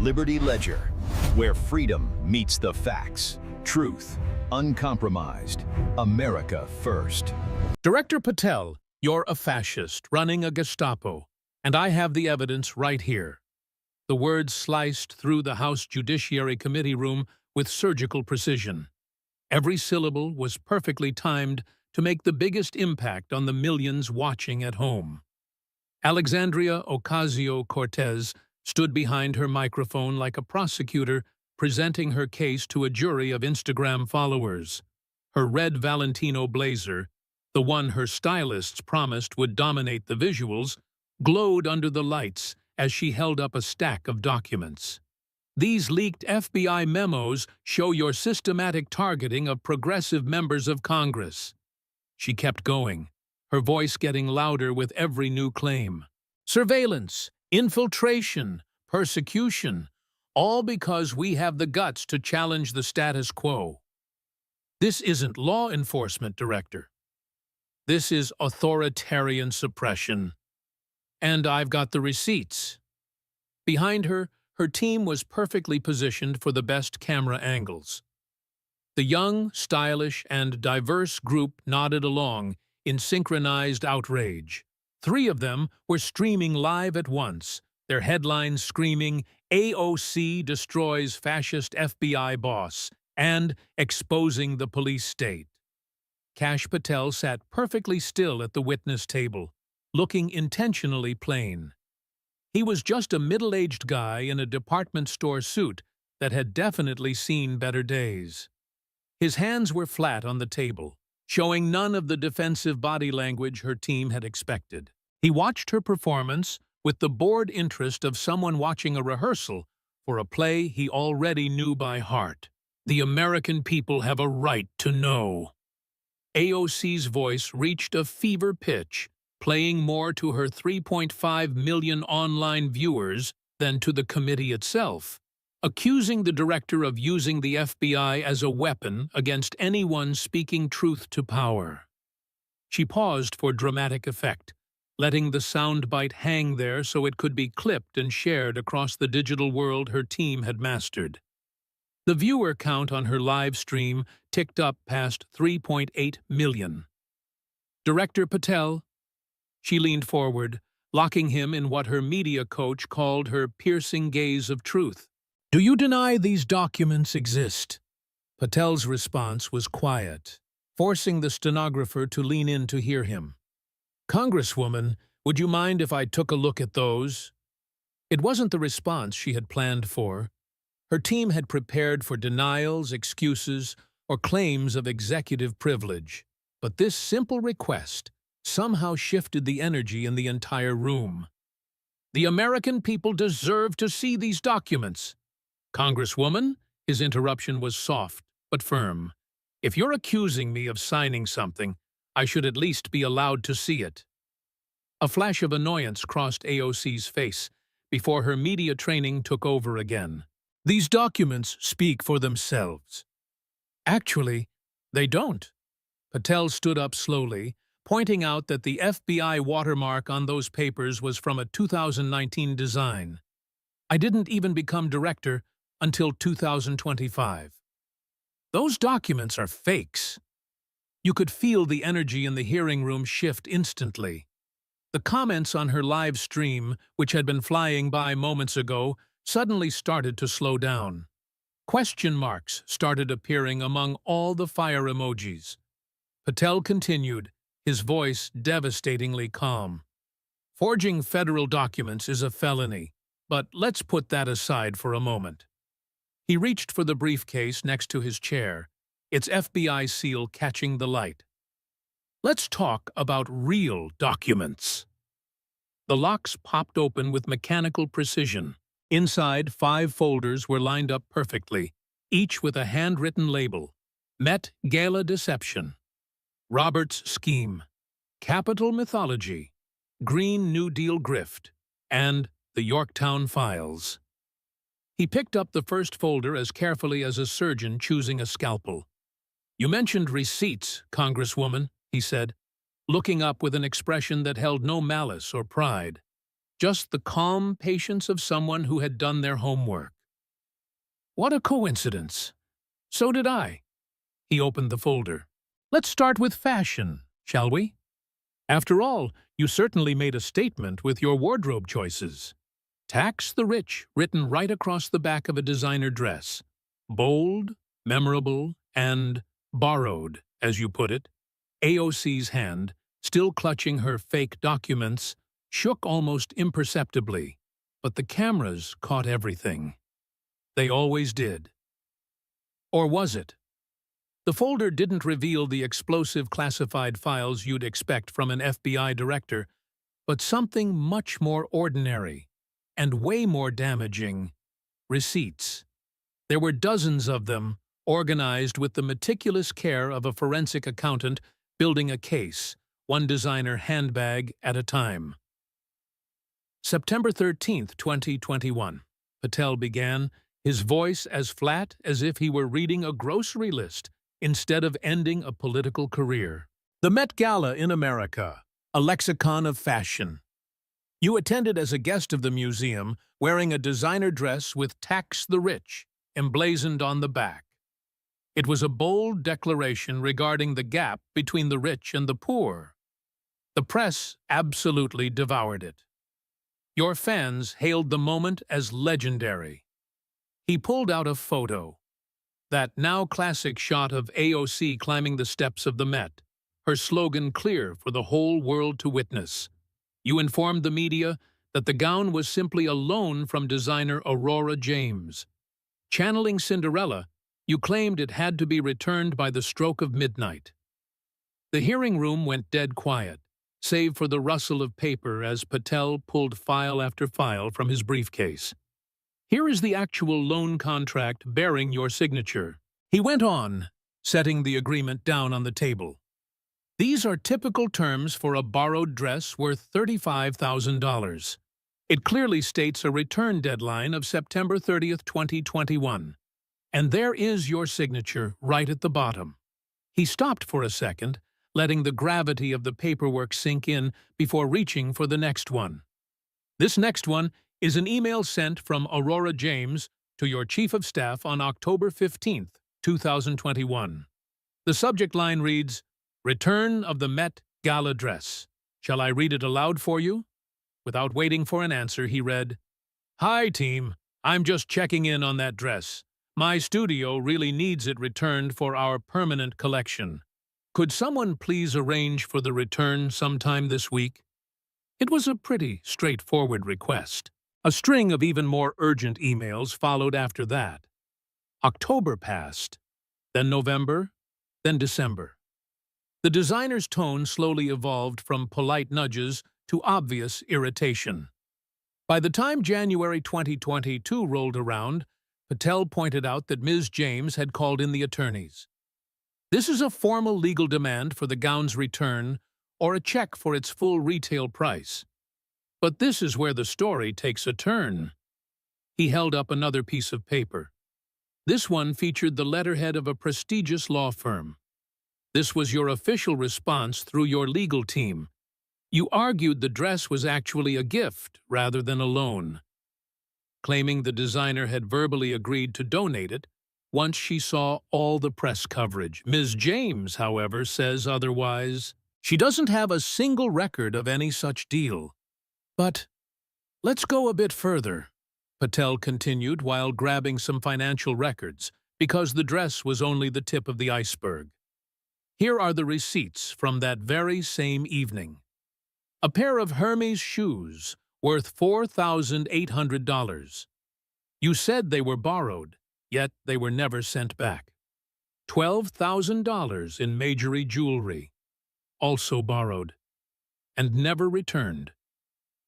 Liberty Ledger, where freedom meets the facts. Truth, uncompromised. America first. Director Patel, you're a fascist running a Gestapo, and I have the evidence right here. The words sliced through the House Judiciary Committee room with surgical precision. Every syllable was perfectly timed to make the biggest impact on the millions watching at home. Alexandria Ocasio-Cortez stood behind her microphone like a prosecutor presenting her case to a jury of Instagram followers. Her red Valentino blazer, the one her stylists promised would dominate the visuals, glowed under the lights as she held up a stack of documents. These leaked FBI memos show your systematic targeting of progressive members of Congress. She kept going, her voice getting louder with every new claim. Surveillance, infiltration, persecution, all because we have the guts to challenge the status quo. This isn't law enforcement, Director. This is authoritarian suppression. And I've got the receipts. Behind her, her team was perfectly positioned for the best camera angles. The young, stylish, and diverse group nodded along in synchronized outrage. 3 of them were streaming live at once, their headlines screaming, "AOC destroys fascist FBI boss," and exposing the police state. Kash Patel sat perfectly still at the witness table, looking intentionally plain. He was just a middle-aged guy in a department store suit that had definitely seen better days. His hands were flat on the table, showing none of the defensive body language her team had expected. He watched her performance with the bored interest of someone watching a rehearsal for a play he already knew by heart. The American people have a right to know. AOC's voice reached a fever pitch, playing more to her 3.5 million online viewers than to the committee itself, accusing the director of using the FBI as a weapon against anyone speaking truth to power. She paused for dramatic effect, letting the soundbite hang there so it could be clipped and shared across the digital world her team had mastered. The viewer count on her live stream ticked up past 3.8 million. Director Patel? She leaned forward, locking him in what her media coach called her piercing gaze of truth. Do you deny these documents exist? Patel's response was quiet, forcing the stenographer to lean in to hear him. Congresswoman, would you mind if I took a look at those? It wasn't the response she had planned for. Her team had prepared for denials, excuses, or claims of executive privilege. But this simple request somehow shifted the energy in the entire room. The American people deserve to see these documents. Congresswoman, his interruption was soft but firm. If you're accusing me of signing something, I should at least be allowed to see it. A flash of annoyance crossed AOC's face before her media training took over again. These documents speak for themselves. Actually, they don't. Patel stood up slowly, pointing out that the FBI watermark on those papers was from a 2019 design. I didn't even become director until 2025. Those documents are fakes. You could feel the energy in the hearing room shift instantly. The comments on her live stream, which had been flying by moments ago, suddenly started to slow down. Question marks started appearing among all the fire emojis. Patel continued, his voice devastatingly calm. Forging federal documents is a felony, but let's put that aside for a moment. He reached for the briefcase next to his chair, its FBI seal catching the light. Let's talk about real documents. The locks popped open with mechanical precision. Inside, 5 folders were lined up perfectly, each with a handwritten label. Met Gala Deception. Robert's Scheme. Capital Mythology. Green New Deal Grift. And the Yorktown Files. He picked up the first folder as carefully as a surgeon choosing a scalpel. You mentioned receipts, Congresswoman, he said, looking up with an expression that held no malice or pride. just the calm patience of someone who had done their homework. What a coincidence. So did I. He opened the folder. Let's start with fashion, shall we? After all, you certainly made a statement with your wardrobe choices. Tax the rich, written right across the back of a designer dress. Bold, memorable, and borrowed, as you put it. AOC's hand, still clutching her fake documents, shook almost imperceptibly, but the cameras caught everything. They always did. Or was it? The folder didn't reveal the explosive classified files you'd expect from an FBI director, but something much more ordinary and way more damaging: receipts. There were dozens of them, organized with the meticulous care of a forensic accountant building a case, one designer handbag at a time. September 13th, 2021. Patel began, his voice as flat as if he were reading a grocery list instead of ending a political career. The Met Gala in America, a lexicon of fashion. You attended as a guest of the museum, wearing a designer dress with "Tax the Rich" emblazoned on the back. It was a bold declaration regarding the gap between the rich and the poor. The press absolutely devoured it. Your fans hailed the moment as legendary. He pulled out a photo. That now classic shot of AOC climbing the steps of the Met, her slogan clear for the whole world to witness. You informed the media that the gown was simply a loan from designer Aurora James. Channeling Cinderella, you claimed it had to be returned by the stroke of midnight. The hearing room went dead quiet, save for the rustle of paper as Patel pulled file after file from his briefcase. Here is the actual loan contract bearing your signature. He went on, setting the agreement down on the table. These are typical terms for a borrowed dress worth $35,000. It clearly states a return deadline of September 30th, 2021. And there is your signature right at the bottom. He stopped for a second, letting the gravity of the paperwork sink in before reaching for the next one. This next one is an email sent from Aurora James to your Chief of Staff on October 15th, 2021. The subject line reads, "Return of the Met Gala Dress." Shall I read it aloud for you? Without waiting for an answer, he read, "Hi, team. I'm just checking in on that dress. My studio really needs it returned for our permanent collection. Could someone please arrange for the return sometime this week?" It was a pretty straightforward request. A string of even more urgent emails followed after that. October passed, then November, then December. The designer's tone slowly evolved from polite nudges to obvious irritation. By the time January 2022 rolled around, Patel pointed out that Ms. James had called in the attorneys. This is a formal legal demand for the gown's return or a check for its full retail price. But this is where the story takes a turn. He held up another piece of paper. This one featured the letterhead of a prestigious law firm. This was your official response through your legal team. You argued the dress was actually a gift rather than a loan, claiming the designer had verbally agreed to donate it once she saw all the press coverage. Ms. James, however, says otherwise. She doesn't have a single record of any such deal. But let's go a bit further, Patel continued while grabbing some financial records, because the dress was only the tip of the iceberg. Here are the receipts from that very same evening. A pair of Hermes shoes worth $4,800. You said they were borrowed, yet they were never sent back. $12,000 in majory jewelry, also borrowed, and never returned.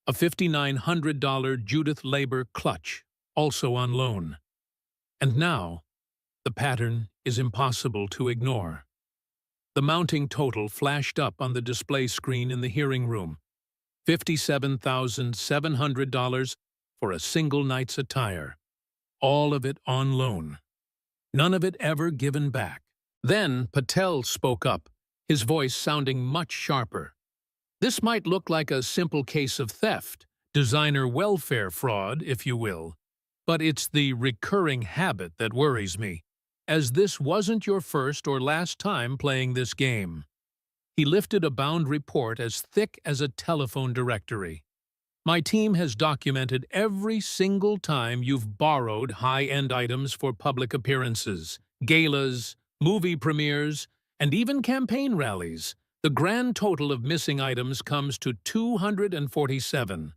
A $5,900 Judith Labor clutch, also on loan. And now, the pattern is impossible to ignore. The mounting total flashed up on the display screen in the hearing room. $57,700 for a single night's attire. All of it on loan. None of it ever given back. Then Patel spoke up, his voice sounding much sharper. This might look like a simple case of theft, designer welfare fraud, if you will. But it's the recurring habit that worries me, as this wasn't your first or last time playing this game. He lifted a bound report as thick as a telephone directory. My team has documented every single time you've borrowed high-end items for public appearances, galas, movie premieres, and even campaign rallies. The grand total of missing items comes to 247.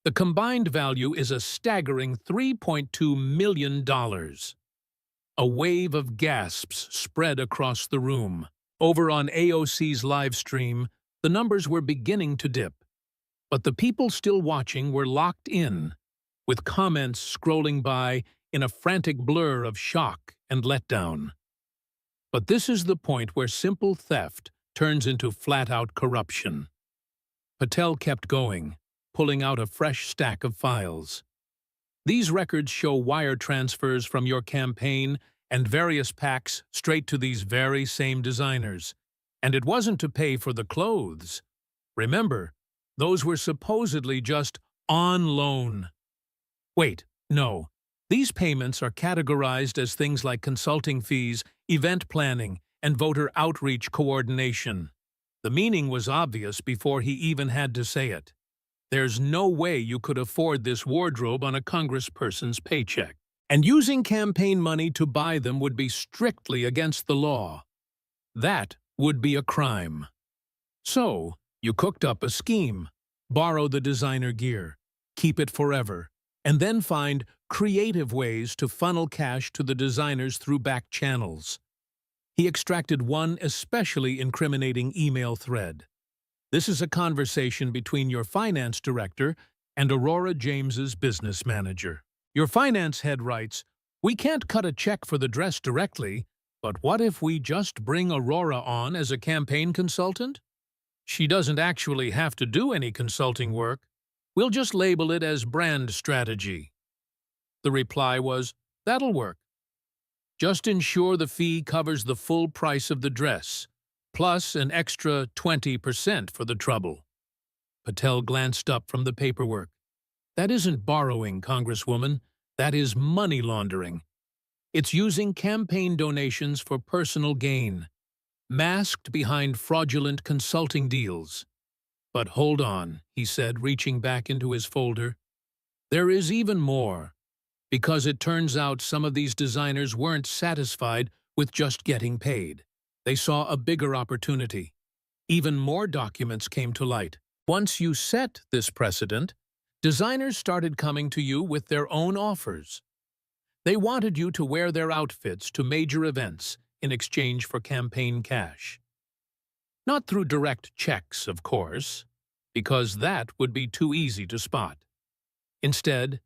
The combined value is a staggering $3.2 million. A wave of gasps spread across the room. Over on AOC's live stream, the numbers were beginning to dip. But the people still watching were locked in, with comments scrolling by in a frantic blur of shock and letdown. But this is the point where simple theft turns into flat-out corruption. Patel kept going, pulling out a fresh stack of files. These records show wire transfers from your campaign and various packs straight to these very same designers. And it wasn't to pay for the clothes. Remember, those were supposedly just on loan. Wait, no. These payments are categorized as things like consulting fees, event planning, and voter outreach coordination. The meaning was obvious before he even had to say it. There's no way you could afford this wardrobe on a congressperson's paycheck. And using campaign money to buy them would be strictly against the law. That would be a crime. So, you cooked up a scheme. Borrow the designer gear, keep it forever, and then find creative ways to funnel cash to the designers through back channels. He extracted one especially incriminating email thread. This is a conversation between your finance director and Aurora James's business manager. Your finance head writes, "We can't cut a check for the dress directly, but what if we just bring Aurora on as a campaign consultant? She doesn't actually have to do any consulting work. We'll just label it as brand strategy." The reply was, "That'll work. Just ensure the fee covers the full price of the dress, plus an extra 20% for the trouble." Patel glanced up from the paperwork. "That isn't borrowing, Congresswoman. That is money laundering. It's using campaign donations for personal gain, masked behind fraudulent consulting deals." "But hold on," he said, reaching back into his folder. "There is even more, because it turns out some of these designers weren't satisfied with just getting paid. They saw a bigger opportunity. Even more documents came to light. Once you set this precedent, designers started coming to you with their own offers. They wanted you to wear their outfits to major events in exchange for campaign cash. Not through direct checks, of course, because that would be too easy to spot. Instead,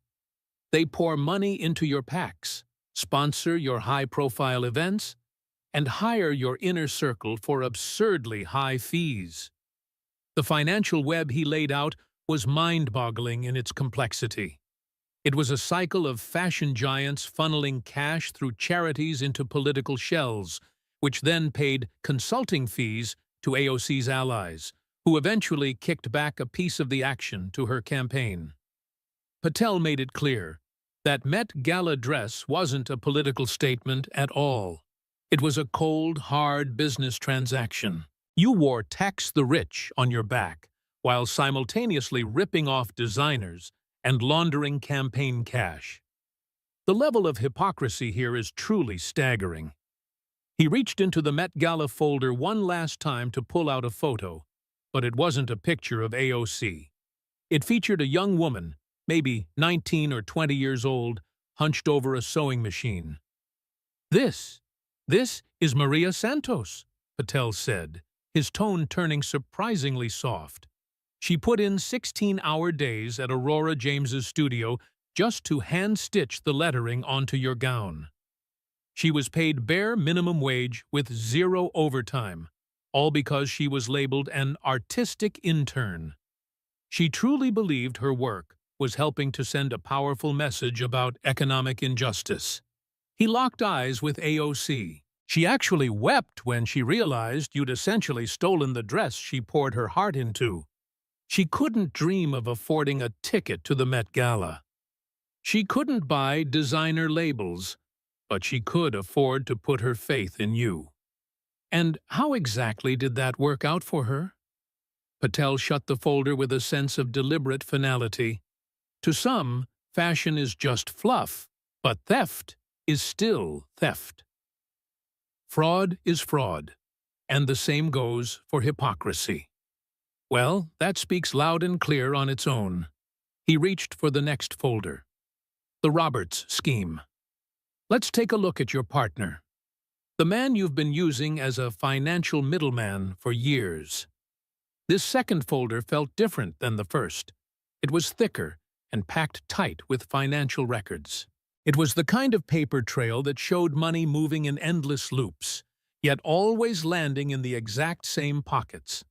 they pour money into your packs, sponsor your high-profile events, and hire your inner circle for absurdly high fees. The financial web he laid out was mind-boggling in its complexity. It was a cycle of fashion giants funneling cash through charities into political shells, which then paid consulting fees to AOC's allies, who eventually kicked back a piece of the action to her campaign. Patel made it clear that Met Gala dress wasn't a political statement at all. It was a cold, hard business transaction. You wore "Tax the Rich" on your back, while simultaneously ripping off designers and laundering campaign cash. The level of hypocrisy here is truly staggering. He reached into the Met Gala folder one last time to pull out a photo, but it wasn't a picture of AOC. It featured a young woman, maybe 19 or 20 years old, hunched over a sewing machine. This is Maria Santos," Patel said, his tone turning surprisingly soft. "She put in 16-hour days at Aurora James's studio just to hand-stitch the lettering onto your gown. She was paid bare minimum wage with zero overtime, all because she was labeled an artistic intern. She truly believed her work was helping to send a powerful message about economic injustice." He locked eyes with AOC. She actually wept when she realized you'd essentially stolen the dress she poured her heart into. She couldn't dream of affording a ticket to the Met Gala. She couldn't buy designer labels, but she could afford to put her faith in you. And how exactly did that work out for her? Patel shut the folder with a sense of deliberate finality. To some, fashion is just fluff, but theft is still theft. Fraud is fraud, and the same goes for hypocrisy. Well, that speaks loud and clear on its own. He reached for the next folder. The Roberts scheme. Let's take a look at your partner. The man you've been using as a financial middleman for years. This second folder felt different than the first. It was thicker and packed tight with financial records. It was the kind of paper trail that showed money moving in endless loops, yet always landing in the exact same pockets.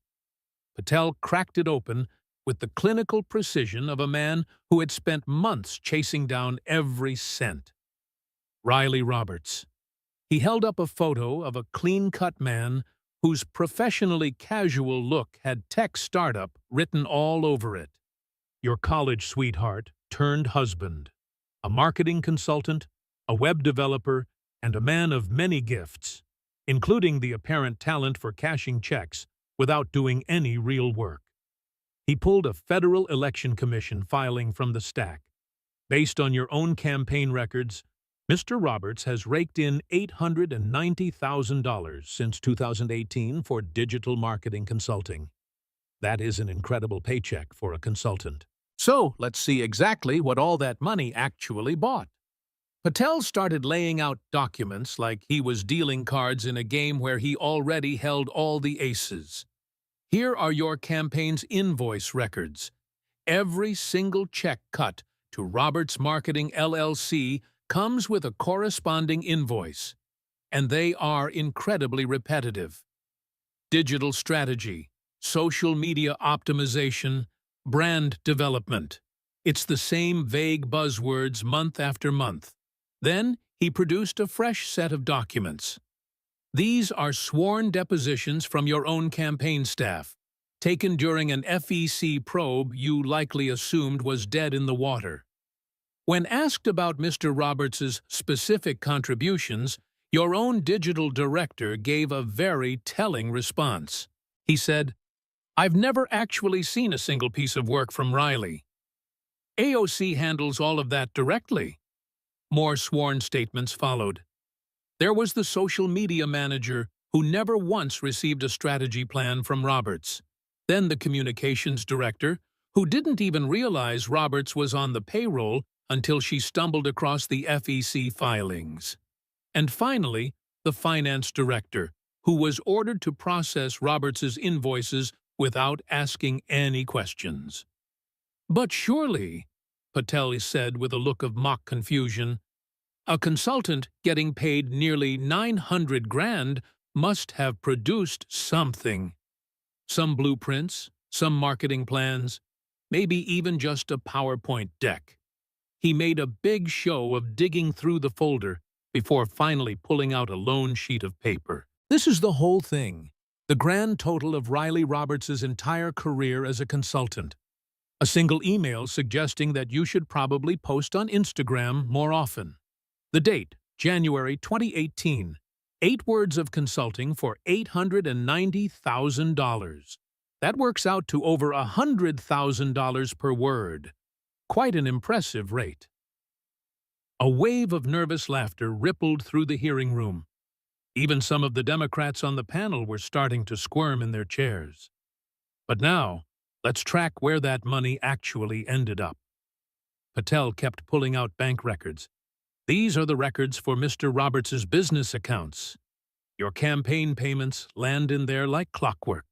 Patel cracked it open with the clinical precision of a man who had spent months chasing down every cent. Riley Roberts. He held up a photo of a clean-cut man whose professionally casual look had tech startup written all over it. Your college sweetheart turned husband, a marketing consultant, a web developer, and a man of many gifts, including the apparent talent for cashing checks without doing any real work. He pulled a federal election commission filing from the stack. Based on your own campaign records, Mr. Roberts has raked in $890,000 since 2018 for digital marketing consulting. That is an incredible paycheck for a consultant. So, let's see exactly what all that money actually bought. Patel started laying out documents like he was dealing cards in a game where he already held all the aces. Here are your campaign's invoice records. Every single check cut to Roberts Marketing LLC comes with a corresponding invoice, and they are incredibly repetitive. Digital strategy, social media optimization, brand development. It's the same vague buzzwords month after month. Then he produced a fresh set of documents. These are sworn depositions from your own campaign staff, taken during an FEC probe you likely assumed was dead in the water. When asked about Mr. Roberts's specific contributions, your own digital director gave a very telling response. He said, "I've never actually seen a single piece of work from Riley. AOC handles all of that directly." More sworn statements followed. There was the social media manager who never once received a strategy plan from Roberts. Then the communications director, who didn't even realize Roberts was on the payroll until she stumbled across the FEC filings. And finally, the finance director, who was ordered to process Roberts's invoices without asking any questions. "But surely," Patel said with a look of mock confusion, "a consultant getting paid nearly 900 grand must have produced something. Some blueprints, some marketing plans, maybe even just a PowerPoint deck." He made a big show of digging through the folder before finally pulling out a lone sheet of paper. This is the whole thing, the grand total of Riley Roberts' entire career as a consultant. A single email suggesting that you should probably post on Instagram more often. The date, January 2018. 8 words of consulting for $890,000. That works out to over $100,000 per word. Quite an impressive rate. A wave of nervous laughter rippled through the hearing room. Even some of the Democrats on the panel were starting to squirm in their chairs. But now, let's track where that money actually ended up. Patel kept pulling out bank records. These are the records for Mr. Roberts' business accounts. Your campaign payments land in there like clockwork.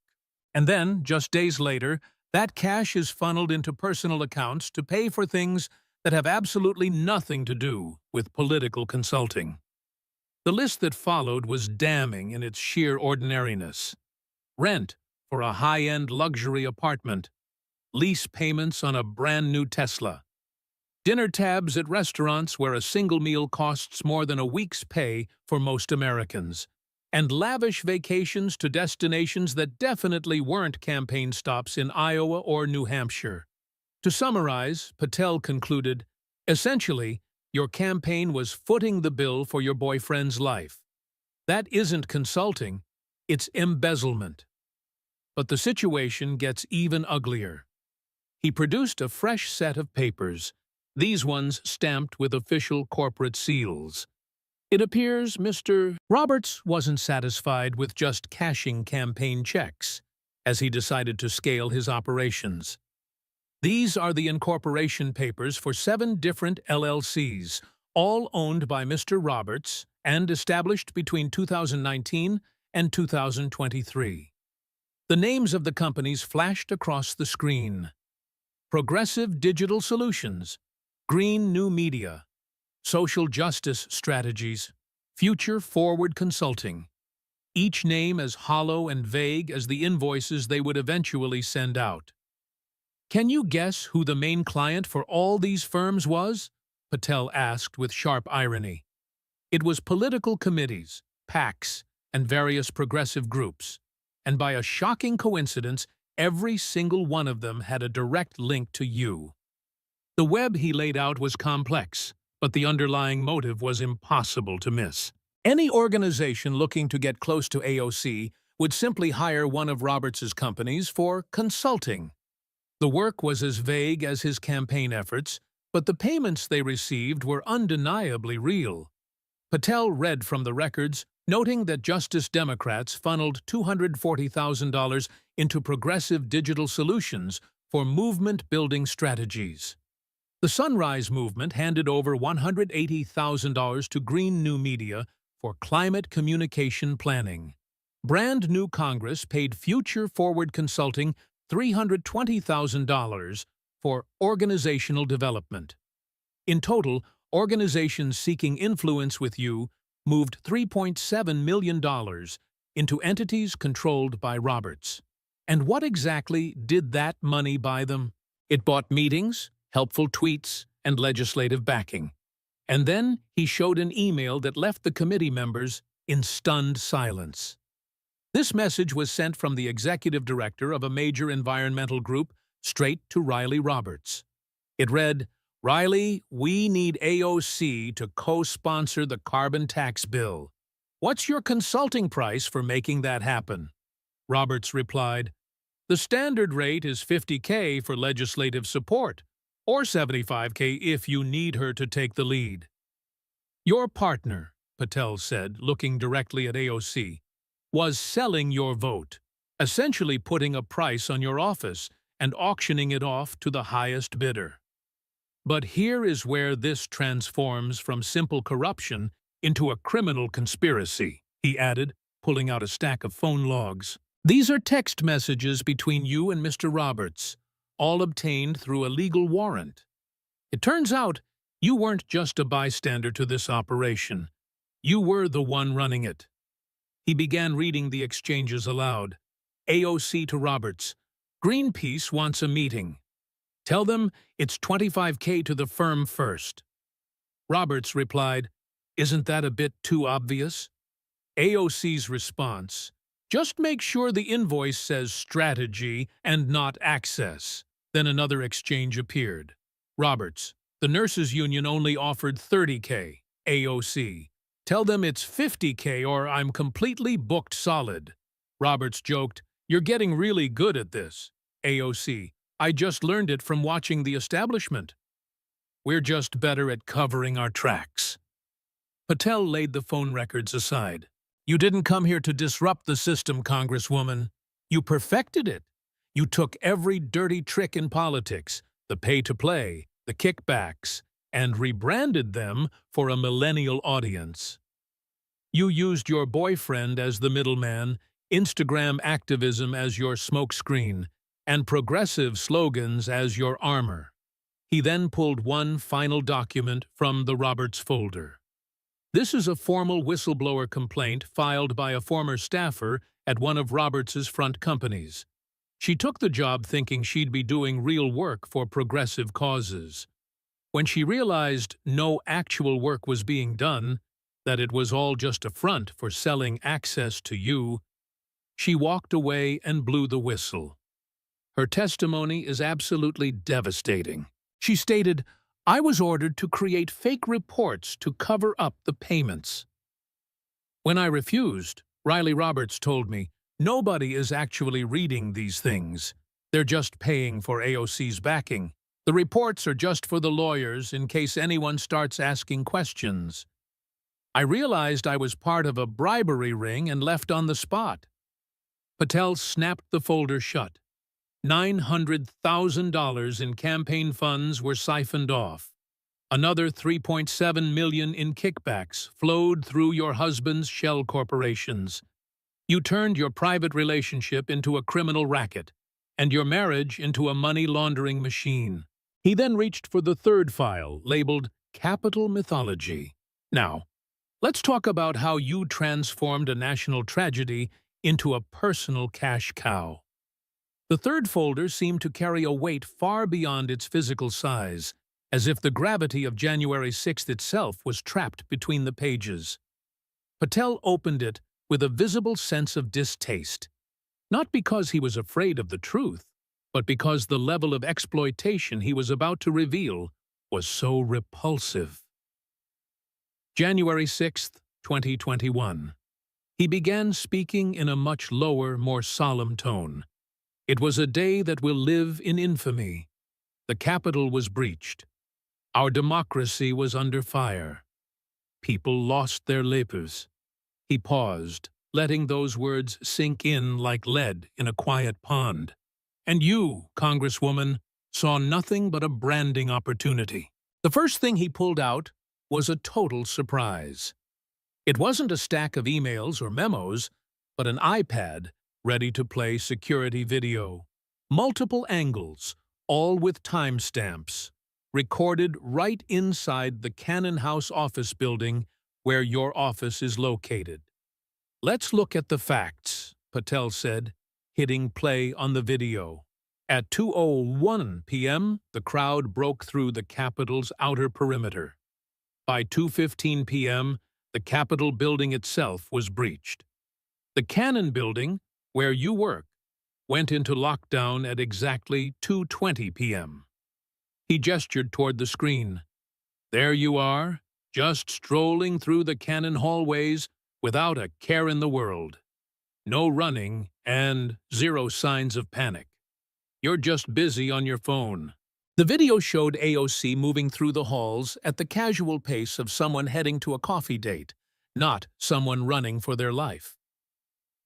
And then, just days later, that cash is funneled into personal accounts to pay for things that have absolutely nothing to do with political consulting. The list that followed was damning in its sheer ordinariness. Rent for a high-end luxury apartment, lease payments on a brand-new Tesla, dinner tabs at restaurants where a single meal costs more than a week's pay for most Americans, and lavish vacations to destinations that definitely weren't campaign stops in Iowa or New Hampshire. To summarize, Patel concluded, essentially, your campaign was footing the bill for your boyfriend's life. That isn't consulting, it's embezzlement. But the situation gets even uglier. He produced a fresh set of papers, these ones stamped with official corporate seals. It appears Mr. Roberts wasn't satisfied with just cashing campaign checks, as he decided to scale his operations. These are the incorporation papers for 7 different LLCs, all owned by Mr. Roberts and established between 2019 and 2023. The names of the companies flashed across the screen: Progressive Digital Solutions, Green New Media, Social Justice Strategies, Future Forward Consulting, each name as hollow and vague as the invoices they would eventually send out. Can you guess who the main client for all these firms was? Patel asked with sharp irony. It was political committees, PACs, and various progressive groups, and by a shocking coincidence, every single one of them had a direct link to you. The web he laid out was complex, but the underlying motive was impossible to miss. Any organization looking to get close to AOC would simply hire one of Roberts's companies for consulting. The work was as vague as his campaign efforts, but the payments they received were undeniably real. Patel read from the records, noting that Justice Democrats funneled $240,000 into Progressive Digital Solutions for movement-building strategies. The Sunrise Movement handed over $180,000 to Green New Media for climate communication planning. Brand New Congress paid Future Forward Consulting $320,000 for organizational development. In total, organizations seeking influence with you moved $3.7 million into entities controlled by Roberts. And what exactly did that money buy them? It bought meetings, helpful tweets, and legislative backing. And then he showed an email that left the committee members in stunned silence. This message was sent from the executive director of a major environmental group straight to Riley Roberts. It read, "Riley, we need AOC to co-sponsor the carbon tax bill. What's your consulting price for making that happen?" Roberts replied, "The standard rate is $50K for legislative support, or $75K if you need her to take the lead." "Your partner," Patel said, looking directly at AOC, "was selling your vote, essentially putting a price on your office and auctioning it off to the highest bidder. But here is where this transforms from simple corruption into a criminal conspiracy," he added, pulling out a stack of phone logs. "These are text messages between you and Mr. Roberts, all obtained through a legal warrant. It turns out you weren't just a bystander to this operation. You were the one running it." He began reading the exchanges aloud. AOC to Roberts, "Greenpeace wants a meeting. Tell them it's $25K to the firm first." Roberts replied, "Isn't that a bit too obvious?" AOC's response, "Just make sure the invoice says strategy and not access." Then another exchange appeared. Roberts, "The nurses' union only offered $30K. AOC, tell them it's $50K or I'm completely booked solid." Roberts joked, "You're getting really good at this." AOC, "I just learned it from watching The Establishment." "We're just better at covering our tracks." Patel laid the phone records aside. "You didn't come here to disrupt the system, Congresswoman. You perfected it. You took every dirty trick in politics, the pay-to-play, the kickbacks, and rebranded them for a millennial audience. You used your boyfriend as the middleman, Instagram activism as your smokescreen, and progressive slogans as your armor." He then pulled one final document from the Roberts folder. This is a formal whistleblower complaint filed by a former staffer at one of Roberts's front companies. She took the job thinking she'd be doing real work for progressive causes. When she realized no actual work was being done, that it was all just a front for selling access to you, she walked away and blew the whistle. Her testimony is absolutely devastating. She stated, "I was ordered to create fake reports to cover up the payments. When I refused, Riley Roberts told me, nobody is actually reading these things. They're just paying for AOC's backing. The reports are just for the lawyers in case anyone starts asking questions. I realized I was part of a bribery ring and left on the spot." Patel snapped the folder shut. $900,000 in campaign funds were siphoned off. Another $3.7 million in kickbacks flowed through your husband's shell corporations. You turned your private relationship into a criminal racket, and your marriage into a money laundering machine. He then reached for the third file, labeled Capital Mythology. Now, let's talk about how you transformed a national tragedy into a personal cash cow. The third folder seemed to carry a weight far beyond its physical size, as if the gravity of January 6th itself was trapped between the pages. Patel opened it with a visible sense of distaste, not because he was afraid of the truth, but because the level of exploitation he was about to reveal was so repulsive. January 6th, 2021. He began speaking in a much lower, more solemn tone. It was a day that will live in infamy. The Capitol was breached. Our democracy was under fire. People lost their lives. He paused, letting those words sink in like lead in a quiet pond. And you, Congresswoman, saw nothing but a branding opportunity. The first thing he pulled out was a total surprise. It wasn't a stack of emails or memos, but an iPad ready to play security video. Multiple angles, all with timestamps, recorded right inside the Cannon House office building where your office is located. "Let's look at the facts," Patel said, hitting play on the video. At 2:01 p.m., the crowd broke through the Capitol's outer perimeter. By 2:15 p.m., the Capitol building itself was breached. The Cannon building, where you work, went into lockdown at exactly 2:20 p.m. He gestured toward the screen. "There you are, just strolling through the Cannon hallways without a care in the world. No running and zero signs of panic. You're just busy on your phone." The video showed AOC moving through the halls at the casual pace of someone heading to a coffee date, not someone running for their life.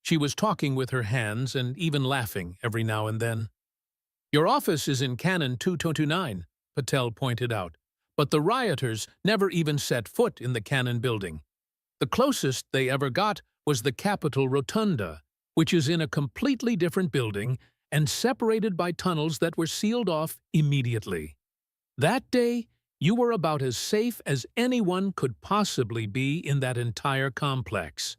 She was talking with her hands and even laughing every now and then. "Your office is in Cannon 229, Patel pointed out, but the rioters never even set foot in the Cannon building. The closest they ever got was the Capitol Rotunda, which is in a completely different building and separated by tunnels that were sealed off immediately. That day, you were about as safe as anyone could possibly be in that entire complex."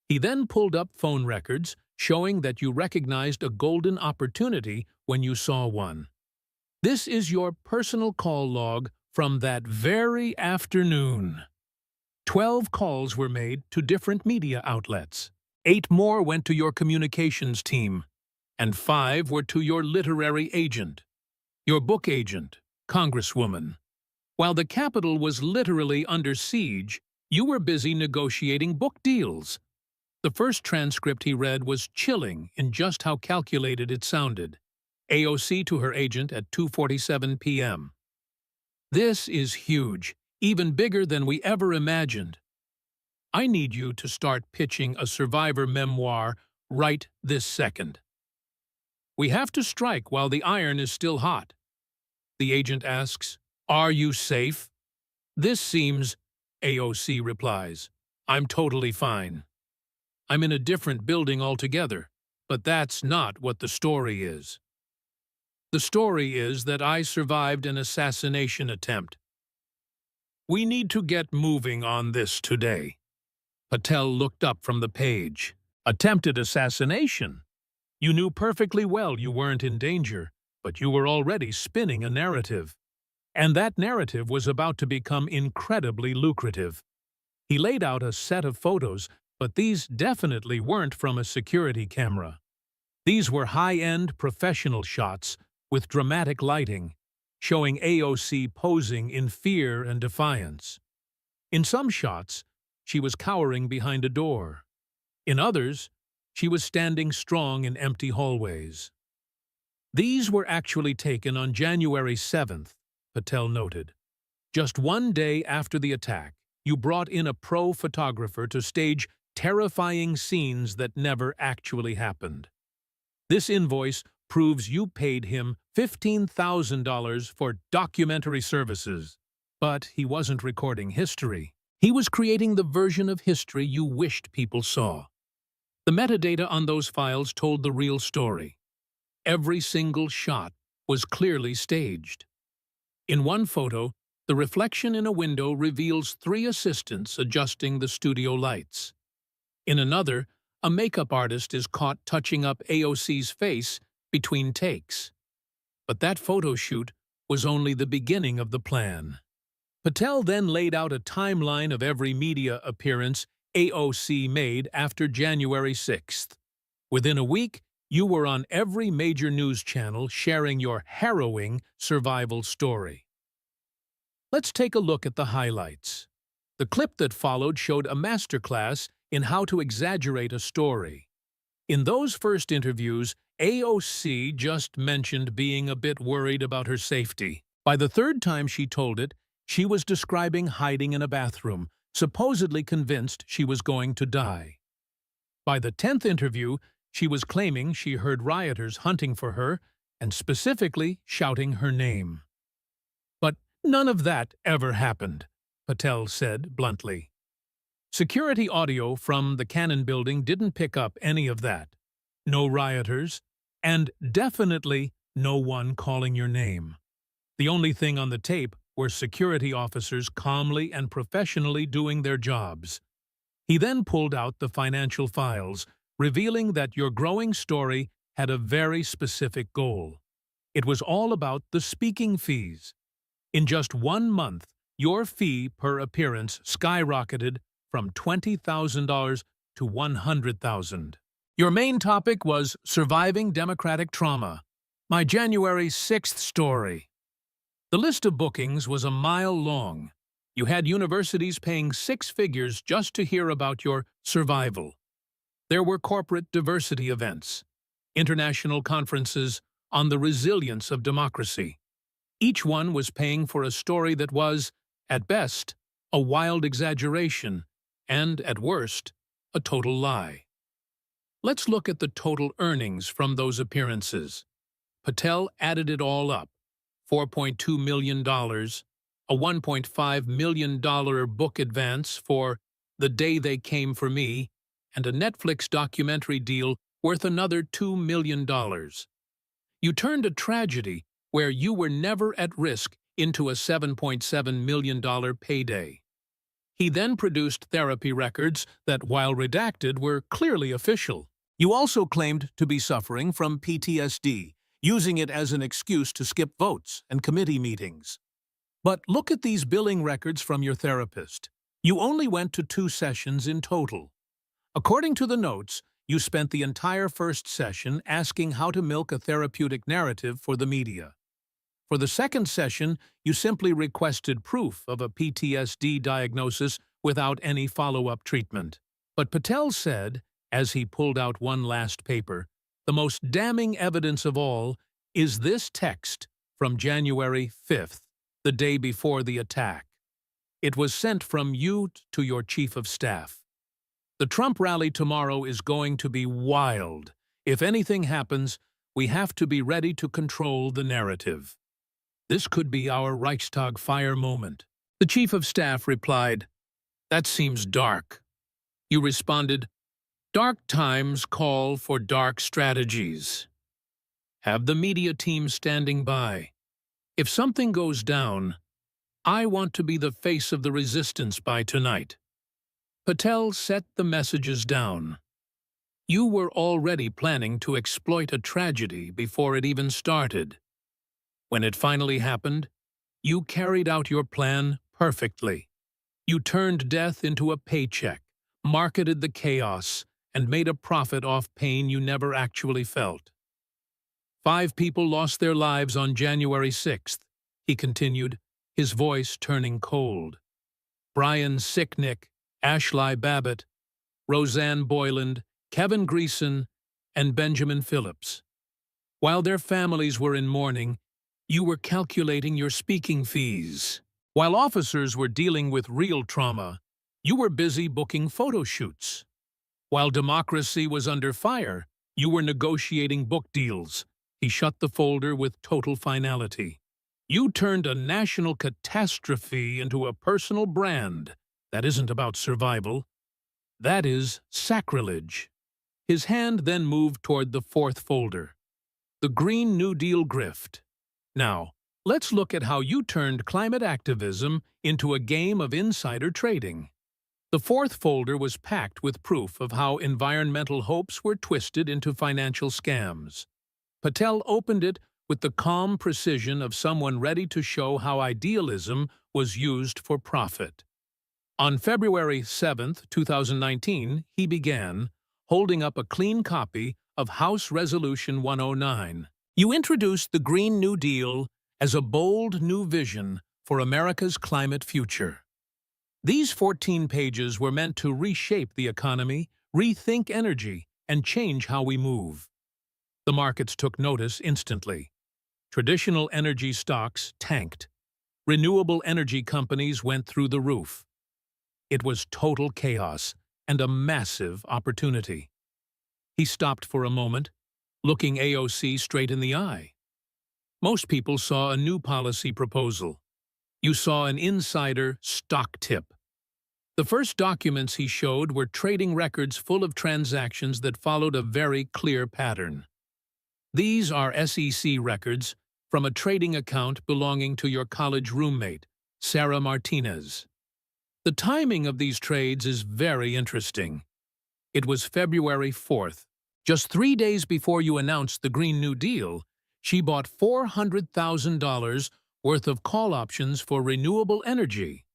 He then pulled up phone records, showing that you recognized a golden opportunity when you saw one. "This is your personal call log from that very afternoon. 12 calls were made to different media outlets. 8 more went to your communications team, and 5 were to your literary agent, your book agent, Congresswoman. While the Capitol was literally under siege, you were busy negotiating book deals." The first transcript he read was chilling in just how calculated it sounded. AOC to her agent at 2:47 p.m. "This is huge, even bigger than we ever imagined. I need you to start pitching a survivor memoir right this second. We have to strike while the iron is still hot." The agent asks, "Are you safe?" "This seems," AOC replies, "I'm totally fine. I'm in a different building altogether, but that's not what the story is. The story is that I survived an assassination attempt. We need to get moving on this today." Patel looked up from the page. "Attempted assassination? You knew perfectly well you weren't in danger, but you were already spinning a narrative. And that narrative was about to become incredibly lucrative. He laid out a set of photos, but these definitely weren't from a security camera. These were high-end professional shots with dramatic lighting, showing AOC posing in fear and defiance. In some shots, she was cowering behind a door. In others, she was standing strong in empty hallways. These were actually taken on January 7th, Patel noted. Just one day after the attack, you brought in a pro photographer to stage terrifying scenes that never actually happened. This invoice proves you paid him $15,000 for documentary services. But he wasn't recording history. He was creating the version of history you wished people saw. The metadata on those files told the real story. Every single shot was clearly staged. In one photo, the reflection in a window reveals 3 assistants adjusting the studio lights. In another, a makeup artist is caught touching up AOC's face between takes. But that photo shoot was only the beginning of the plan. Patel then laid out a timeline of every media appearance AOC made after January 6th. Within a week, you were on every major news channel sharing your harrowing survival story. Let's take a look at the highlights. The clip that followed showed a masterclass in how to exaggerate a story. In those first interviews, AOC just mentioned being a bit worried about her safety. By the third time she told it, she was describing hiding in a bathroom, supposedly convinced she was going to die. By the 10th interview, she was claiming she heard rioters hunting for her and specifically shouting her name. But none of that ever happened, Patel said bluntly. Security audio from the Cannon building didn't pick up any of that. No rioters, and definitely no one calling your name. The only thing on the tape were security officers calmly and professionally doing their jobs. He then pulled out the financial files, revealing that your growing story had a very specific goal. It was all about the speaking fees. In just 1 month, your fee per appearance skyrocketed from $20,000 to $100,000. Your main topic was surviving Democratic trauma, my January 6th story. The list of bookings was a mile long. You had universities paying 6 figures just to hear about your survival. There were corporate diversity events, international conferences on the resilience of democracy. Each one was paying for a story that was, at best, a wild exaggeration, and, at worst, a total lie. Let's look at the total earnings from those appearances. Patel added it all up. $4.2 million, a $1.5 million book advance for The Day They Came for Me, and a Netflix documentary deal worth another $2 million. You turned a tragedy where you were never at risk into a $7.7 million payday. He then produced therapy records that, while redacted, were clearly official. You also claimed to be suffering from PTSD, using it as an excuse to skip votes and committee meetings. But look at these billing records from your therapist. You only went to 2 sessions in total. According to the notes, you spent the entire first session asking how to milk a therapeutic narrative for the media. For the second session, you simply requested proof of a PTSD diagnosis without any follow-up treatment. But Patel said, as he pulled out one last paper, the most damning evidence of all is this text from January 5th, the day before the attack. It was sent from you to your chief of staff. The Trump rally tomorrow is going to be wild. If anything happens, we have to be ready to control the narrative. This could be our Reichstag fire moment. The chief of staff replied, "That seems dark." You responded, "Dark times call for dark strategies." Have the media team standing by. If something goes down, I want to be the face of the resistance by tonight. Patel set the messages down. You were already planning to exploit a tragedy before it even started. When it finally happened, you carried out your plan perfectly. You turned death into a paycheck, marketed the chaos, and made a profit off pain you never actually felt. 5 people lost their lives on January 6th, he continued, his voice turning cold. Brian Sicknick, Ashley Babbitt, Roseanne Boyland, Kevin Greason, and Benjamin Phillips. While their families were in mourning, you were calculating your speaking fees. While officers were dealing with real trauma, you were busy booking photo shoots. While democracy was under fire, you were negotiating book deals. He shut the folder with total finality. You turned a national catastrophe into a personal brand. That isn't about survival. That is sacrilege. His hand then moved toward the 4th folder. The Green New Deal grift. Now, let's look at how you turned climate activism into a game of insider trading. The 4th folder was packed with proof of how environmental hopes were twisted into financial scams. Patel opened it with the calm precision of someone ready to show how idealism was used for profit. On February 7, 2019, he began, holding up a clean copy of House Resolution 109. You introduced the Green New Deal as a bold new vision for America's climate future. These 14 pages were meant to reshape the economy, rethink energy, and change how we move. The markets took notice instantly. Traditional energy stocks tanked. Renewable energy companies went through the roof. It was total chaos and a massive opportunity. He stopped for a moment, looking AOC straight in the eye. Most people saw a new policy proposal. You saw an insider stock tip. The first documents he showed were trading records full of transactions that followed a very clear pattern. These are SEC records from a trading account belonging to your college roommate, Sarah Martinez. The timing of these trades is very interesting. It was February 4th. Just 3 days before you announced the Green New Deal, she bought $400,000 worth of call options for renewable energy.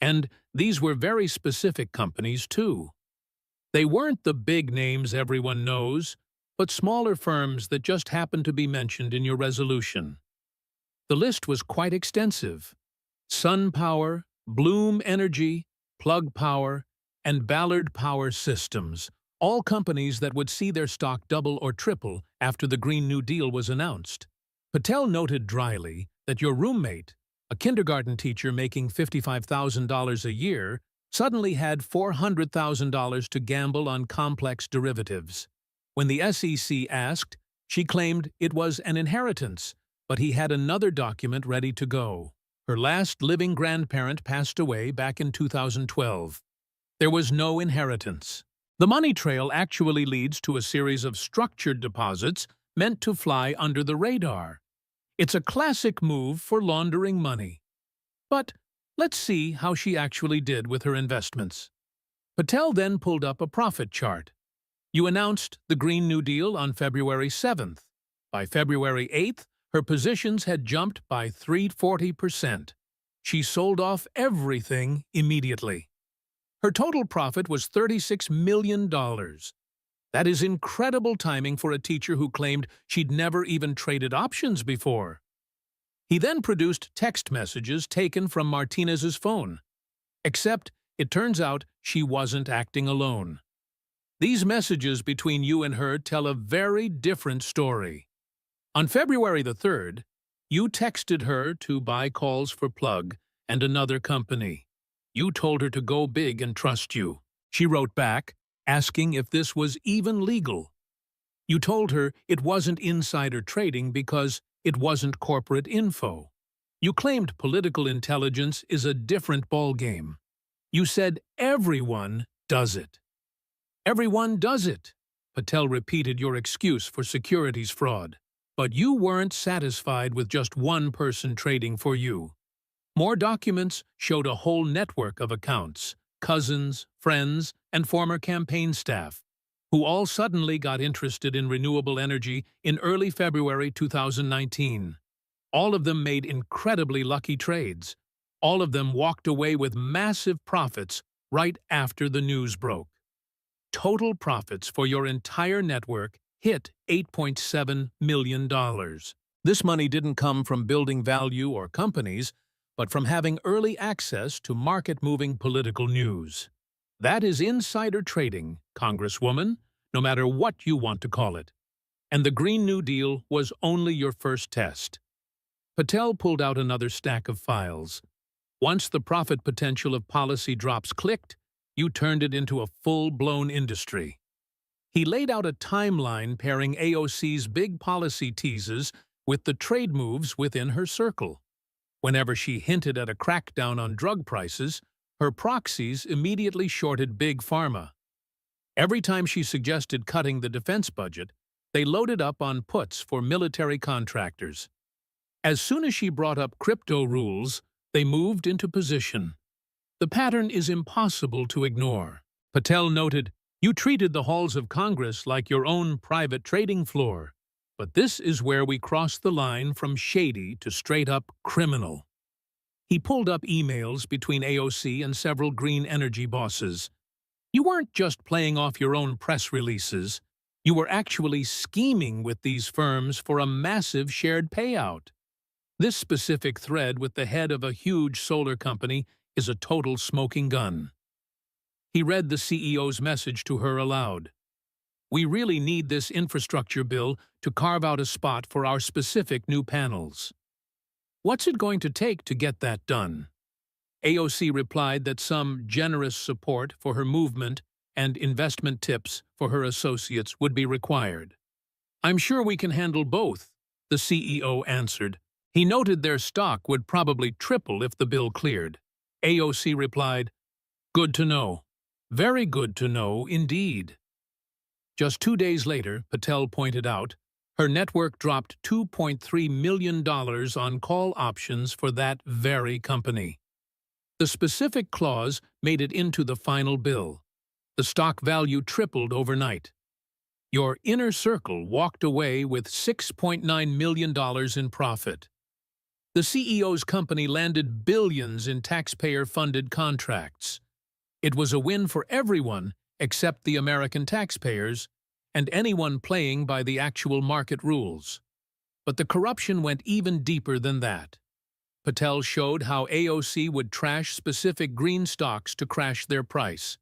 And these were very specific companies, too. They weren't the big names everyone knows, but smaller firms that just happened to be mentioned in your resolution. The list was quite extensive. SunPower, Bloom Energy, Plug Power, and Ballard Power Systems, all companies that would see their stock double or triple after the Green New Deal was announced. Patel noted dryly that your roommate, a kindergarten teacher making $55,000 a year, suddenly had $400,000 to gamble on complex derivatives. When the SEC asked, she claimed it was an inheritance, but he had another document ready to go. Her last living grandparent passed away back in 2012. There was no inheritance. The money trail actually leads to a series of structured deposits meant to fly under the radar. It's a classic move for laundering money. But let's see how she actually did with her investments. Patel then pulled up a profit chart. You announced the Green New Deal on February 7th. By February 8th, her positions had jumped by 340%. She sold off everything immediately. Her total profit was $36 million. That is incredible timing for a teacher who claimed she'd never even traded options before. He then produced text messages taken from Martinez's phone. Except, it turns out she wasn't acting alone. These messages between you and her tell a very different story. On February the 3rd, you texted her to buy calls for Plug and another company. You told her to go big and trust you. She wrote back, asking if this was even legal. You told her it wasn't insider trading because it wasn't corporate info. You claimed political intelligence is a different ballgame. You said everyone does it. Everyone does it. Patel repeated your excuse for securities fraud. But you weren't satisfied with just one person trading for you. More documents showed a whole network of accounts, cousins, friends, and former campaign staff, who all suddenly got interested in renewable energy in early February 2019. All of them made incredibly lucky trades. All of them walked away with massive profits right after the news broke. Total profits for your entire network hit $8.7 million. This money didn't come from building value or companies, but from having early access to market-moving political news. That is insider trading, Congresswoman, no matter what you want to call it. And the Green New Deal was only your first test. Patel pulled out another stack of files. Once the profit potential of policy drops clicked, you turned it into a full-blown industry. He laid out a timeline pairing AOC's big policy teases with the trade moves within her circle. Whenever she hinted at a crackdown on drug prices, her proxies immediately shorted Big Pharma. Every time she suggested cutting the defense budget, they loaded up on puts for military contractors. As soon as she brought up crypto rules, they moved into position. The pattern is impossible to ignore. Patel noted, "You treated the halls of Congress like your own private trading floor. But this is where we cross the line from shady to straight-up criminal." He pulled up emails between AOC and several green energy bosses. You weren't just playing off your own press releases. You were actually scheming with these firms for a massive shared payout. This specific thread with the head of a huge solar company is a total smoking gun. He read the CEO's message to her aloud. "We really need this infrastructure bill to carve out a spot for our specific new panels. What's it going to take to get that done?" AOC replied that some generous support for her movement and investment tips for her associates would be required. "I'm sure we can handle both," the CEO answered. He noted their stock would probably triple if the bill cleared. AOC replied, "Good to know. Very good to know indeed." Just 2 days later, Patel pointed out, her network dropped $2.3 million on call options for that very company. The specific clause made it into the final bill. The stock value tripled overnight. Your inner circle walked away with $6.9 million in profit. The CEO's company landed billions in taxpayer-funded contracts. It was a win for everyone except the American taxpayers and anyone playing by the actual market rules. But the corruption went even deeper than that. Patel showed how AOC would trash specific green stocks to crash their price,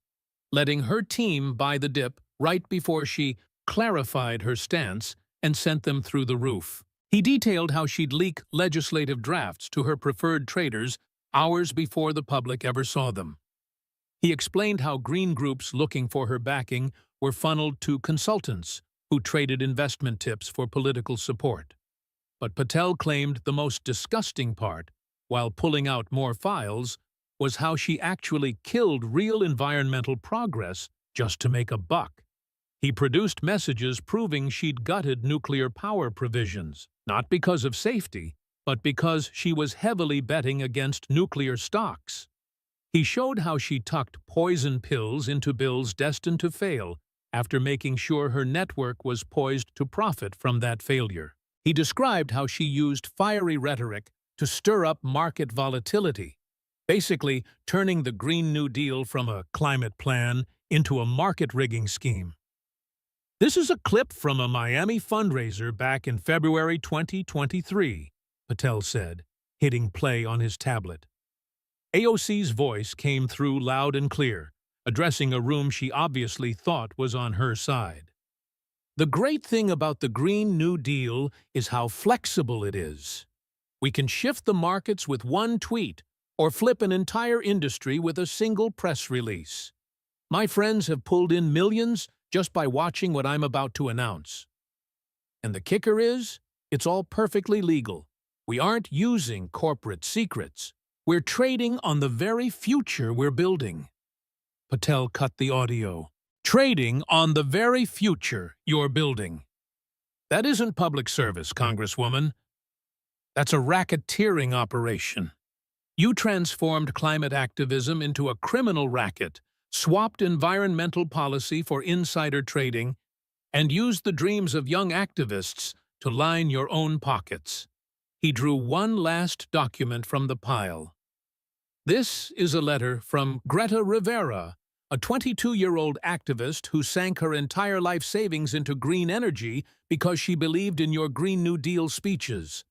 letting her team buy the dip right before she clarified her stance and sent them through the roof. He detailed how she'd leak legislative drafts to her preferred traders hours before the public ever saw them. He explained how green groups looking for her backing were funneled to consultants who traded investment tips for political support. But Patel claimed the most disgusting part, while pulling out more files, was how she actually killed real environmental progress just to make a buck. He produced messages proving she'd gutted nuclear power provisions, not because of safety, but because she was heavily betting against nuclear stocks. He showed how she tucked poison pills into bills destined to fail after making sure her network was poised to profit from that failure. He described how she used fiery rhetoric to stir up market volatility, basically turning the Green New Deal from a climate plan into a market-rigging scheme. "This is a clip from a Miami fundraiser back in February 2023, Patel said, hitting play on his tablet. AOC's voice came through loud and clear, addressing a room she obviously thought was on her side. "The great thing about the Green New Deal is how flexible it is. We can shift the markets with one tweet or flip an entire industry with a single press release. My friends have pulled in millions just by watching what I'm about to announce. And the kicker is, it's all perfectly legal. We aren't using corporate secrets. We're trading on the very future we're building." Patel cut the audio. "Trading on the very future you're building. That isn't public service, Congresswoman. That's a racketeering operation. You transformed climate activism into a criminal racket, swapped environmental policy for insider trading, and used the dreams of young activists to line your own pockets." He drew one last document from the pile. This is a letter from Greta Rivera, a 22-year-old activist who sank her entire life savings into green energy because she believed in your Green New Deal speeches.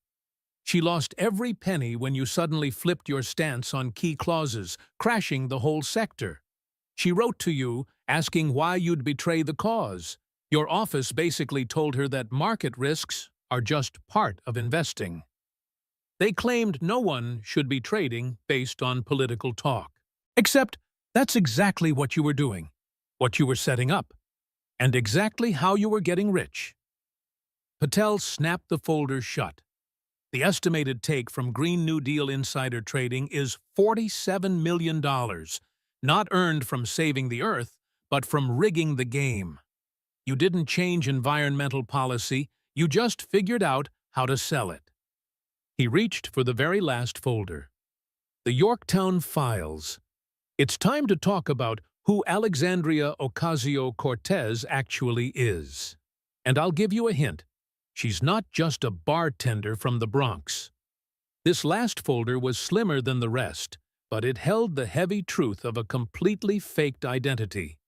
She lost every penny when you suddenly flipped your stance on key clauses, crashing the whole sector. She wrote to you, asking why you'd betray the cause. Your office basically told her that market risks are just part of investing. They claimed no one should be trading based on political talk. Except that's exactly what you were doing, what you were setting up, and exactly how you were getting rich. Patel snapped the folder shut. The estimated take from Green New Deal insider trading is $47 million, not earned from saving the earth, but from rigging the game. You didn't change environmental policy, you just figured out how to sell it. He reached for the very last folder. The Yorktown Files. It's time to talk about who Alexandria Ocasio-Cortez actually is. And I'll give you a hint. She's not just a bartender from the Bronx. This last folder was slimmer than the rest, but it held the heavy truth of a completely faked identity.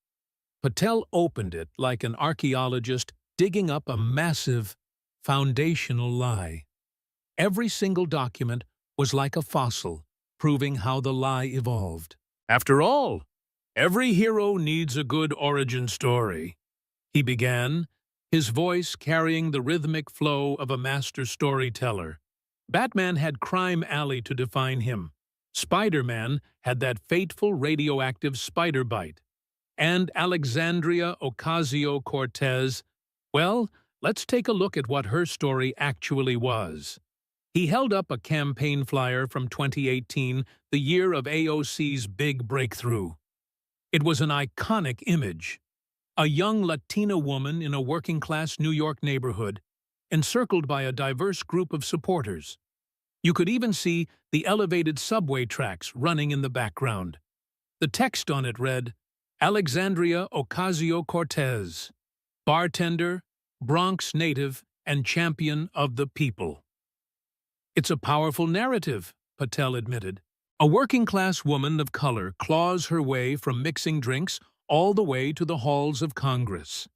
Patel opened it like an archaeologist digging up a massive, foundational lie. Every single document was like a fossil, proving how the lie evolved. After all, every hero needs a good origin story, he began, his voice carrying the rhythmic flow of a master storyteller. Batman had Crime Alley to define him. Spider-Man had that fateful radioactive spider bite. And Alexandria Ocasio-Cortez, well, let's take a look at what her story actually was. He held up a campaign flyer from 2018, the year of AOC's big breakthrough. It was an iconic image. A young Latina woman in a working-class New York neighborhood, encircled by a diverse group of supporters. You could even see the elevated subway tracks running in the background. The text on it read, Alexandria Ocasio-Cortez, bartender, Bronx native, and champion of the people. It's a powerful narrative, Patel admitted. A working-class woman of color claws her way from mixing drinks all the way to the halls of Congress.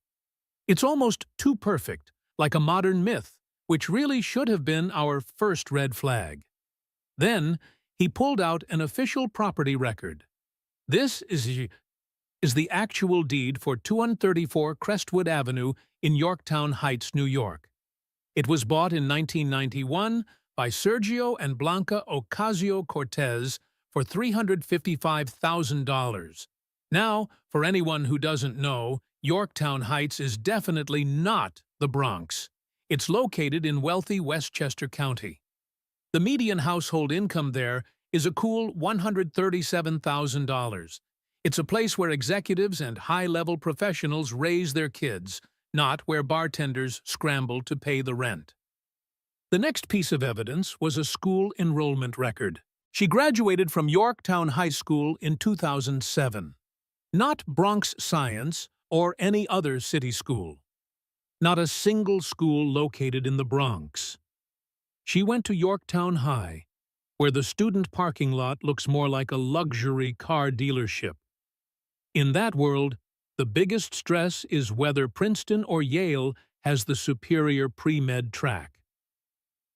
It's almost too perfect, like a modern myth, which really should have been our first red flag. Then, he pulled out an official property record. This is the actual deed for 234 Crestwood Avenue in Yorktown Heights, New York. It was bought in 1991 by Sergio and Blanca Ocasio-Cortez for $355,000. Now, for anyone who doesn't know, Yorktown Heights is definitely not the Bronx. It's located in wealthy Westchester County. The median household income there is a cool $137,000. It's a place where executives and high-level professionals raise their kids, not where bartenders scramble to pay the rent. The next piece of evidence was a school enrollment record. She graduated from Yorktown High School in 2007. Not Bronx Science or any other city school. Not a single school located in the Bronx. She went to Yorktown High, where the student parking lot looks more like a luxury car dealership. In that world, the biggest stress is whether Princeton or Yale has the superior pre-med track.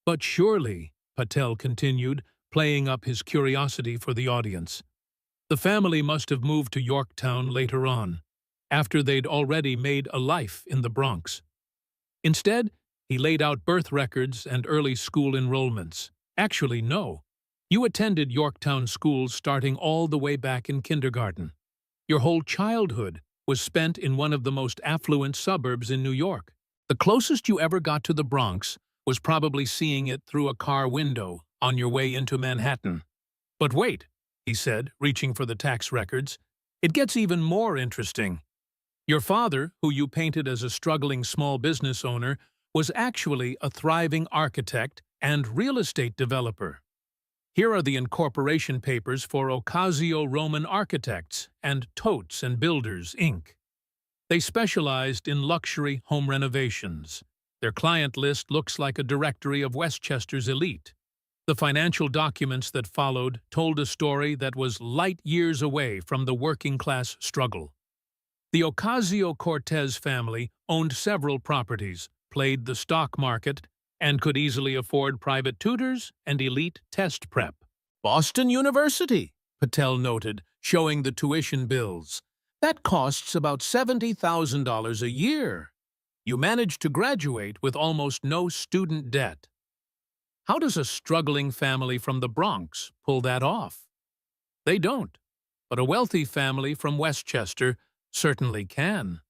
But surely, Patel continued, playing up his curiosity for the audience, the family must have moved to Yorktown later on, after they'd already made a life in the Bronx. Instead, he laid out birth records and early school enrollments. Actually, no. You attended Yorktown schools starting all the way back in kindergarten. Your whole childhood was spent in one of the most affluent suburbs in New York. The closest you ever got to the Bronx was probably seeing it through a car window on your way into Manhattan. But wait, he said, reaching for the tax records, it gets even more interesting. Your father, who you painted as a struggling small business owner, was actually a thriving architect and real estate developer. Here are the incorporation papers for Ocasio Roman Architects and Totes and Builders, Inc. They specialized in luxury home renovations. Their client list looks like a directory of Westchester's elite. The financial documents that followed told a story that was light years away from the working-class struggle. The Ocasio-Cortez family owned several properties, played the stock market, and could easily afford private tutors and elite test prep. Boston University, Patel noted, showing the tuition bills. That costs about $70,000 a year. You managed to graduate with almost no student debt. How does a struggling family from the Bronx pull that off? They don't, but a wealthy family from Westchester certainly can.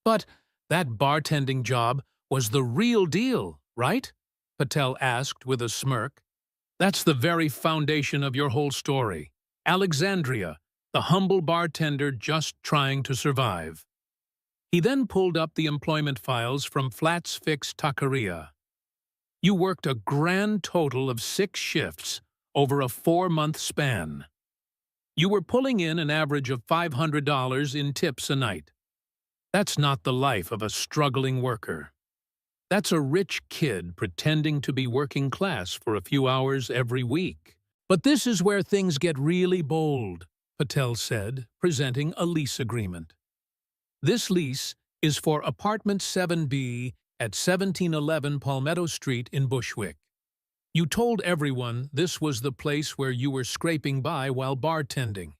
But that bartending job was the real deal, right? Patel asked with a smirk. That's the very foundation of your whole story. Alexandria, the humble bartender just trying to survive. He then pulled up the employment files from Flats Fix Taqueria. You worked a grand total of 6 shifts over a 4-month span. You were pulling in an average of $500 in tips a night. That's not the life of a struggling worker. That's a rich kid pretending to be working class for a few hours every week. But this is where things get really bold, Patel said, presenting a lease agreement. This lease is for Apartment 7B at 1711 Palmetto Street in Bushwick. You told everyone this was the place where you were scraping by while bartending.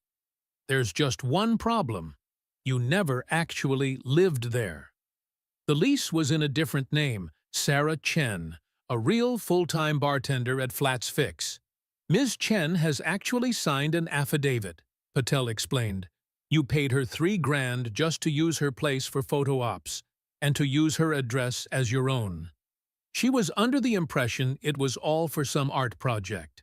There's just one problem. You never actually lived there. The lease was in a different name, Sarah Chen, a real full-time bartender at Flats Fix. Ms. Chen has actually signed an affidavit, Patel explained. You paid her $3 grand just to use her place for photo ops and to use her address as your own. She was under the impression it was all for some art project.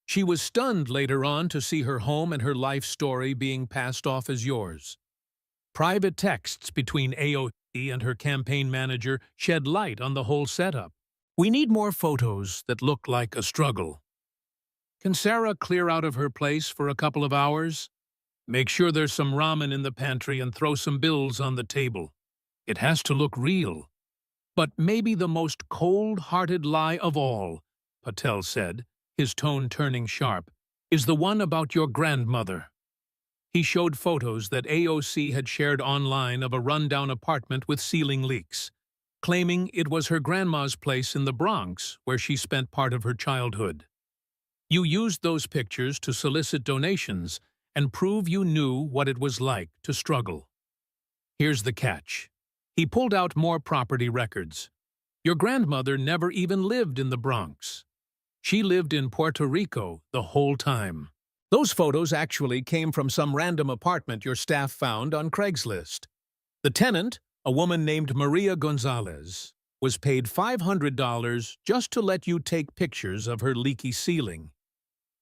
She was stunned later on to see her home and her life story being passed off as yours. Private texts between AOC and her campaign manager shed light on the whole setup. We need more photos that look like a struggle. Can Sarah clear out of her place for a couple of hours? Make sure there's some ramen in the pantry and throw some bills on the table. It has to look real. But maybe the most cold-hearted lie of all, Patel said, his tone turning sharp, is the one about your grandmother. He showed photos that AOC had shared online of a rundown apartment with ceiling leaks, claiming it was her grandma's place in the Bronx where she spent part of her childhood. You used those pictures to solicit donations and prove you knew what it was like to struggle. Here's the catch. He pulled out more property records. Your grandmother never even lived in the Bronx. She lived in Puerto Rico the whole time. Those photos actually came from some random apartment your staff found on Craigslist. The tenant, a woman named Maria Gonzalez, was paid $500 just to let you take pictures of her leaky ceiling.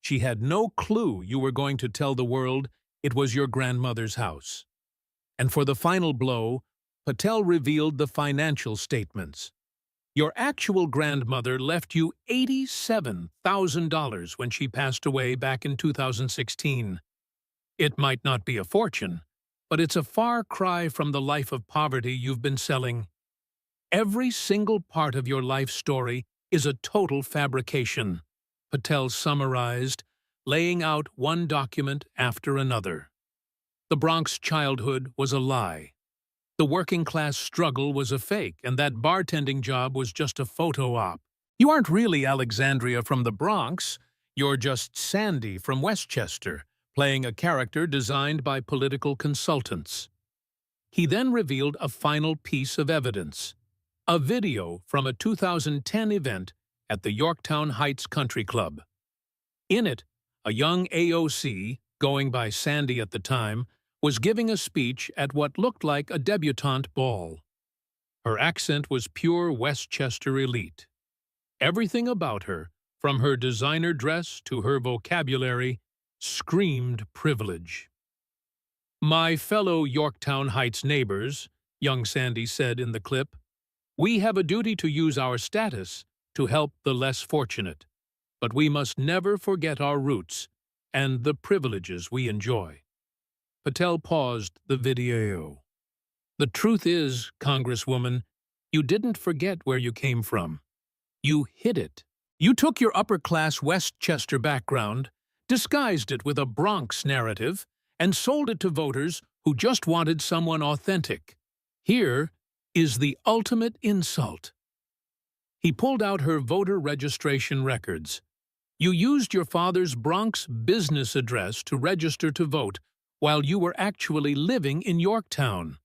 She had no clue you were going to tell the world it was your grandmother's house. And for the final blow, Patel revealed the financial statements. Your actual grandmother left you $87,000 when she passed away back in 2016. It might not be a fortune, but it's a far cry from the life of poverty you've been selling. Every single part of your life story is a total fabrication, Patel summarized, laying out one document after another. The Bronx childhood was a lie. The working-class struggle was a fake, and that bartending job was just a photo op. You aren't really Alexandria from the Bronx. You're just Sandy from Westchester, playing a character designed by political consultants. He then revealed a final piece of evidence, a video from a 2010 event at the Yorktown Heights Country Club. In it, a young AOC, going by Sandy at the time, was giving a speech at what looked like a debutante ball. Her accent was pure Westchester elite. Everything about her, from her designer dress to her vocabulary, screamed privilege. "My fellow Yorktown Heights neighbors," young Sandy said in the clip, "we have a duty to use our status to help the less fortunate, but we must never forget our roots and the privileges we enjoy." Patel paused the video. "The truth is, Congresswoman, you didn't forget where you came from. You hid it. You took your upper-class Westchester background, disguised it with a Bronx narrative, and sold it to voters who just wanted someone authentic. Here is the ultimate insult. He pulled out her voter registration records. You used your father's Bronx business address to register to vote while you were actually living in Yorktown.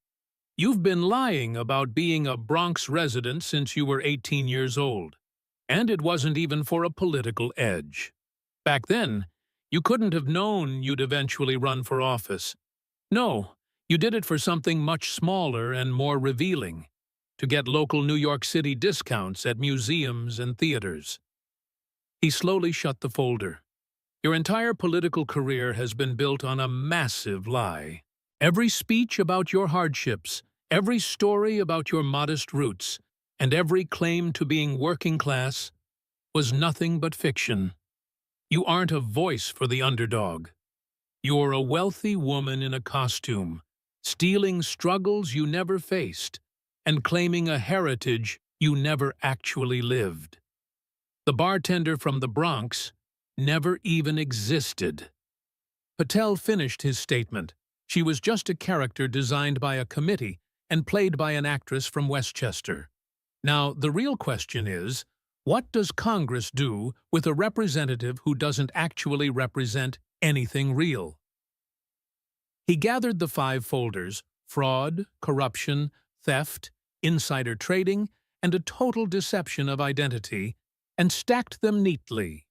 You've been lying about being a Bronx resident since you were 18 years old. And it wasn't even for a political edge. Back then, you couldn't have known you'd eventually run for office. No, you did it for something much smaller and more revealing, to get local New York City discounts at museums and theaters. He slowly shut the folder. Your entire political career has been built on a massive lie. Every speech about your hardships, every story about your modest roots, and every claim to being working class was nothing but fiction. You aren't a voice for the underdog. You're a wealthy woman in a costume, stealing struggles you never faced, and claiming a heritage you never actually lived. The bartender from the Bronx never even existed. Patel finished his statement. She was just a character designed by a committee and played by an actress from Westchester. Now, the real question is, what does Congress do with a representative who doesn't actually represent anything real? He gathered the 5 folders: fraud, corruption, theft, insider trading, and a total deception of identity, and stacked them neatly.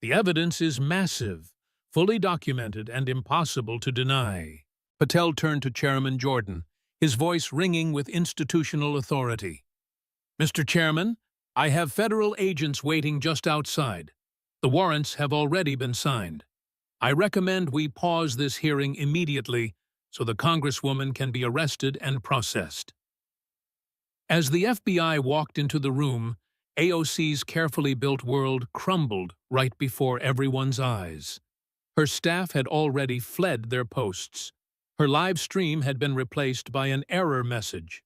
The evidence is massive, fully documented, and impossible to deny. Patel turned to Chairman Jordan, his voice ringing with institutional authority. Mr. Chairman, I have federal agents waiting just outside. The warrants have already been signed. I recommend we pause this hearing immediately so the Congresswoman can be arrested and processed. As the FBI walked into the room, AOC's carefully built world crumbled right before everyone's eyes. Her staff had already fled their posts. Her live stream had been replaced by an error message.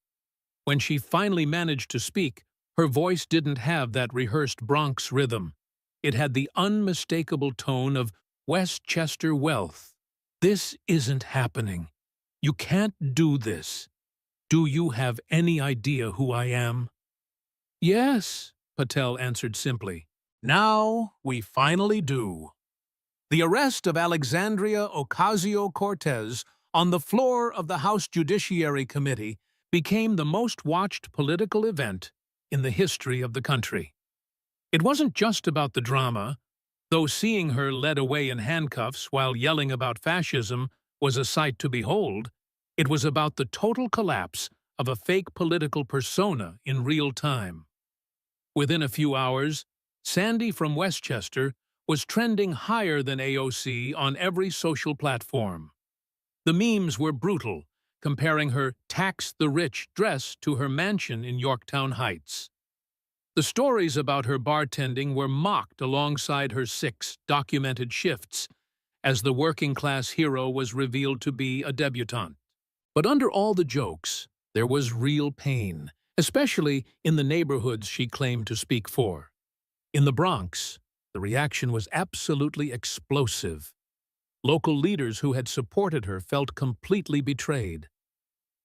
When she finally managed to speak, her voice didn't have that rehearsed Bronx rhythm. It had the unmistakable tone of Westchester wealth. This isn't happening. You can't do this. Do you have any idea who I am? Yes, Patel answered simply. Now we finally do. The arrest of Alexandria Ocasio-Cortez on the floor of the House Judiciary Committee became the most watched political event in the history of the country. It wasn't just about the drama, though seeing her led away in handcuffs while yelling about fascism was a sight to behold. It was about the total collapse of a fake political persona in real time. Within a few hours, Sandy from Westchester was trending higher than AOC on every social platform. The memes were brutal, comparing her tax-the-rich dress to her mansion in Yorktown Heights. The stories about her bartending were mocked alongside her 6 documented shifts, as the working-class hero was revealed to be a debutante. But under all the jokes, there was real pain, especially in the neighborhoods she claimed to speak for. In the Bronx, the reaction was absolutely explosive. Local leaders who had supported her felt completely betrayed.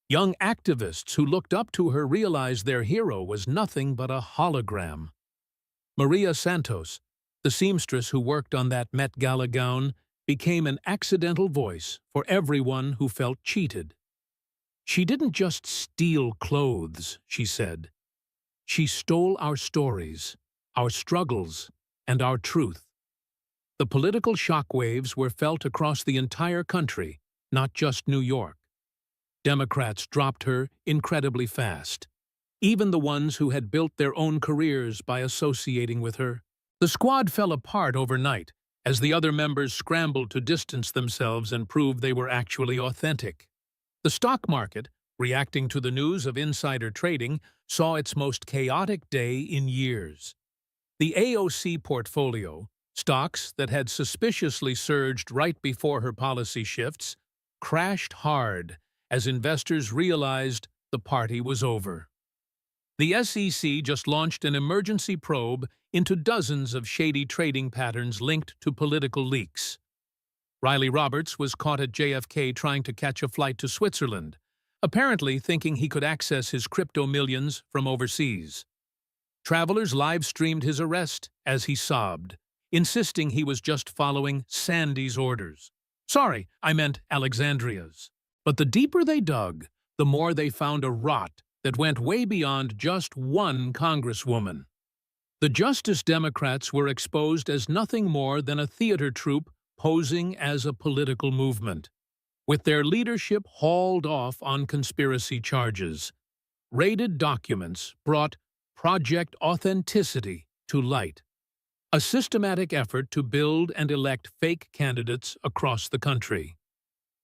Young activists who looked up to her realized their hero was nothing but a hologram. Maria Santos, the seamstress who worked on that Met Gala gown, became an accidental voice for everyone who felt cheated. She didn't just steal clothes, she said. She stole our stories, our struggles, and our truth. The political shockwaves were felt across the entire country, not just New York. Democrats dropped her incredibly fast, even the ones who had built their own careers by associating with her. The squad fell apart overnight as the other members scrambled to distance themselves and prove they were actually authentic. The stock market, reacting to the news of insider trading, saw its most chaotic day in years. The AOC portfolio, stocks that had suspiciously surged right before her policy shifts, crashed hard as investors realized the party was over. The SEC just launched an emergency probe into dozens of shady trading patterns linked to political leaks. Riley Roberts was caught at JFK trying to catch a flight to Switzerland, apparently thinking he could access his crypto millions from overseas. Travelers live-streamed his arrest as he sobbed, insisting he was just following Sandy's orders. Sorry, I meant Alexandria's. But the deeper they dug, the more they found a rot that went way beyond just one congresswoman. The Justice Democrats were exposed as nothing more than a theater troupe posing as a political movement, with their leadership hauled off on conspiracy charges. Raided documents brought Project Authenticity to light, a systematic effort to build and elect fake candidates across the country.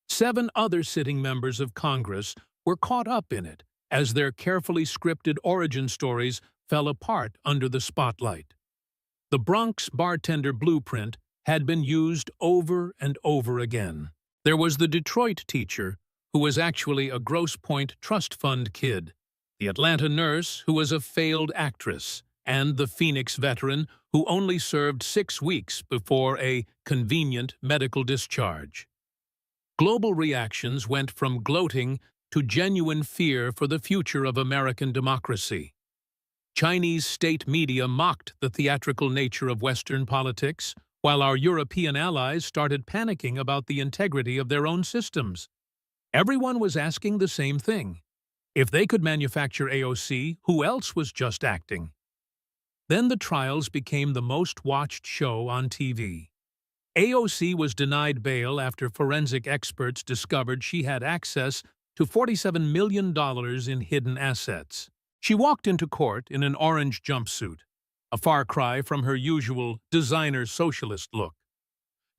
7 other sitting members of Congress were caught up in it as their carefully scripted origin stories fell apart under the spotlight. The Bronx bartender blueprint had been used over and over again. There was the Detroit teacher, who was actually a Grosse Pointe Trust Fund kid, the Atlanta nurse, who was a failed actress, and the Phoenix veteran, who only served 6 weeks before a convenient medical discharge. Global reactions went from gloating to genuine fear for the future of American democracy. Chinese state media mocked the theatrical nature of Western politics, while our European allies started panicking about the integrity of their own systems. Everyone was asking the same thing. If they could manufacture AOC, who else was just acting? Then the trials became the most watched show on TV. AOC was denied bail after forensic experts discovered she had access to $47 million in hidden assets. She walked into court in an orange jumpsuit, a far cry from her usual designer socialist look.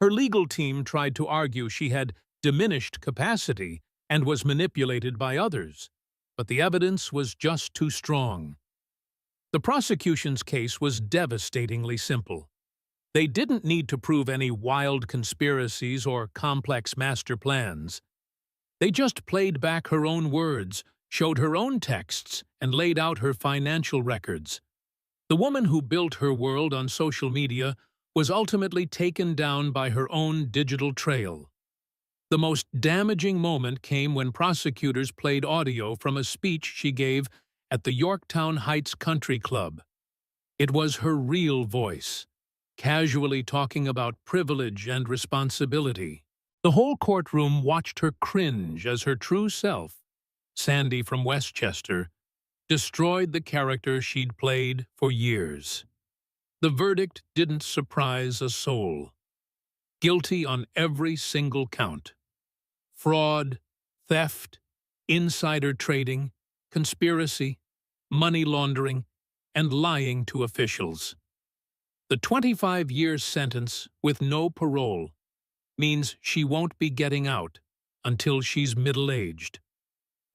Her legal team tried to argue she had diminished capacity and was manipulated by others, but the evidence was just too strong. The prosecution's case was devastatingly simple. They didn't need to prove any wild conspiracies or complex master plans. They just played back her own words, showed her own texts, and laid out her financial records. The woman who built her world on social media was ultimately taken down by her own digital trail. The most damaging moment came when prosecutors played audio from a speech she gave at the Yorktown Heights Country Club. It was her real voice, casually talking about privilege and responsibility. The whole courtroom watched her cringe as her true self, Sandy from Westchester, destroyed the character she'd played for years. The verdict didn't surprise a soul. Guilty on every single count. Fraud, theft, insider trading, conspiracy, money laundering, and lying to officials. The 25-year sentence with no parole means she won't be getting out until she's middle-aged.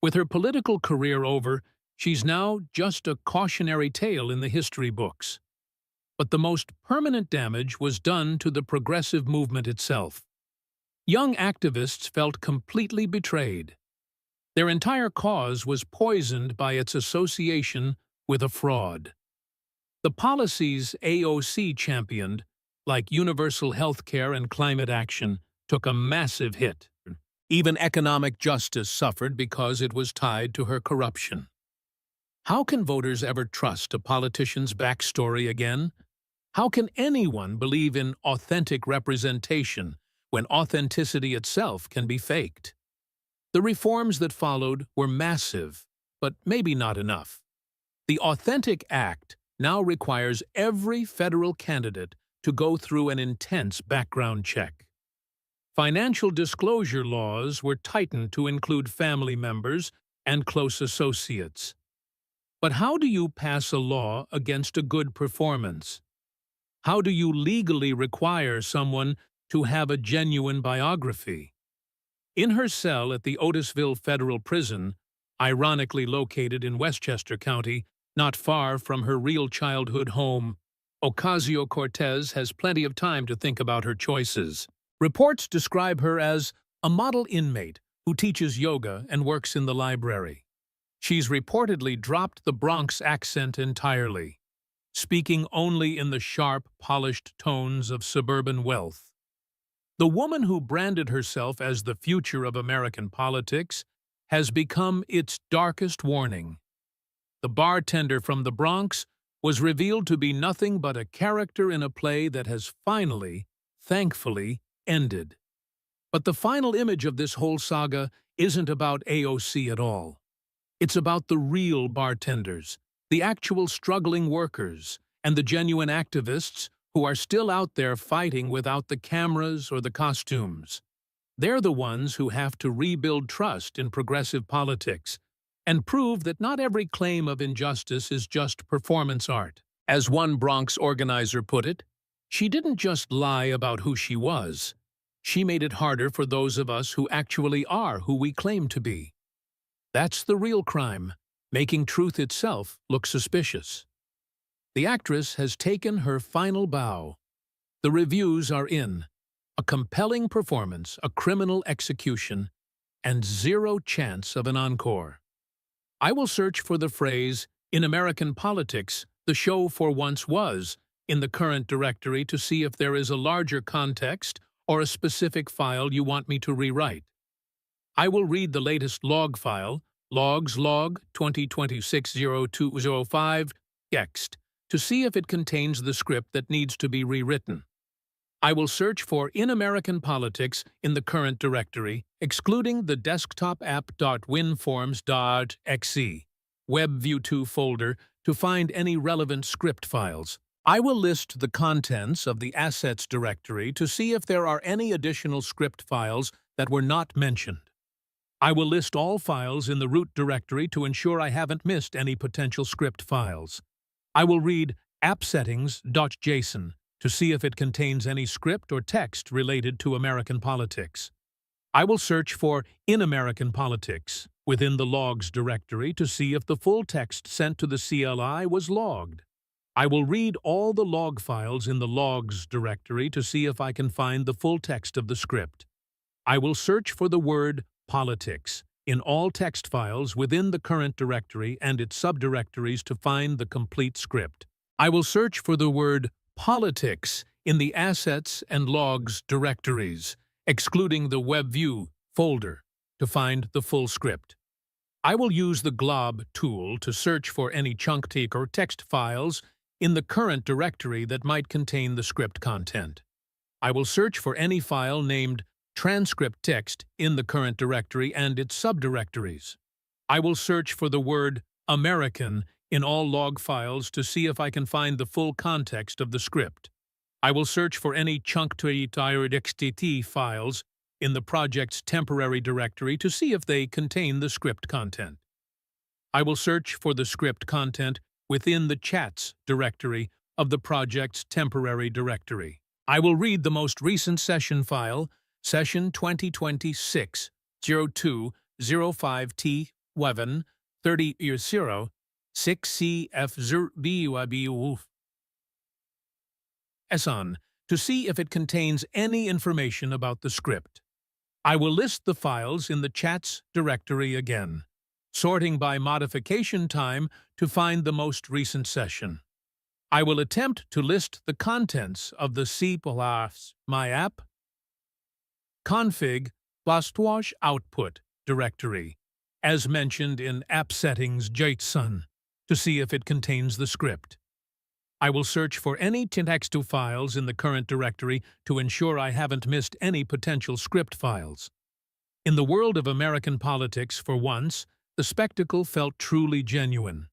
With her political career over, she's now just a cautionary tale in the history books. But the most permanent damage was done to the progressive movement itself. Young activists felt completely betrayed. Their entire cause was poisoned by its association with a fraud. The policies AOC championed, like universal health care and climate action, took a massive hit. Even economic justice suffered because it was tied to her corruption. How can voters ever trust a politician's backstory again? How can anyone believe in authentic representation when authenticity itself can be faked? The reforms that followed were massive, but maybe not enough. The Authentic Act now requires every federal candidate to go through an intense background check. Financial disclosure laws were tightened to include family members and close associates. But how do you pass a law against a good performance? How do you legally require someone to have a genuine biography? In her cell at the Otisville Federal Prison, ironically located in Westchester County, not far from her real childhood home, Ocasio-Cortez has plenty of time to think about her choices. Reports describe her as a model inmate who teaches yoga and works in the library. She's reportedly dropped the Bronx accent entirely, speaking only in the sharp, polished tones of suburban wealth. The woman who branded herself as the future of American politics has become its darkest warning. The bartender from the Bronx was revealed to be nothing but a character in a play that has finally, thankfully, ended. But the final image of this whole saga isn't about AOC at all. It's about the real bartenders, the actual struggling workers, and the genuine activists who are still out there fighting without the cameras or the costumes. They're the ones who have to rebuild trust in progressive politics and prove that not every claim of injustice is just performance art. As one Bronx organizer put it, she didn't just lie about who she was. She made it harder for those of us who actually are who we claim to be. That's the real crime, making truth itself look suspicious. The actress has taken her final bow. The reviews are in. A compelling performance, a criminal execution, and zero chance of an encore. I will search for the phrase, "In American politics, the show for once was," in the current directory to see if there is a larger context or a specific file you want me to rewrite. I will read the latest log file, logs log 2026-0205, text, to see if it contains the script that needs to be rewritten. I will search for In American Politics in the current directory, excluding the desktop app.winforms.exe WebView2 folder to find any relevant script files. I will list the contents of the Assets directory to see if there are any additional script files that were not mentioned. I will list all files in the root directory to ensure I haven't missed any potential script files. I will read appsettings.json to see if it contains any script or text related to American politics. I will search for In American Politics within the Logs directory to see if the full text sent to the CLI was logged. I will read all the log files in the Logs directory to see if I can find the full text of the script. I will search for the word politics in all text files within the current directory and its subdirectories to find the complete script. I will search for the word politics in the Assets and Logs directories, excluding the WebView folder, to find the full script. I will use the glob tool to search for any chunktake or text files in the current directory that might contain the script content. I will search for any file named transcript text in the current directory and its subdirectories. I will search for the word American in all log files to see if I can find the full context of the script. I will search for any chunktake files in the project's temporary directory to see if they contain the script content. I will search for the script content within the chats directory of the project's temporary directory. I will read the most recent session file, session 2026-02-05T11 30-0 6CF0BUIB SON to see if it contains any information about the script. I will list the files in the chats directory again, sorting by modification time to find the most recent session. I will attempt to list the contents of the C++ My App config /wash output directory, as mentioned in appsettings.json, to see if it contains the script. I will search for any text files in the current directory to ensure I haven't missed any potential script files. In the world of American politics, for once, the spectacle felt truly genuine.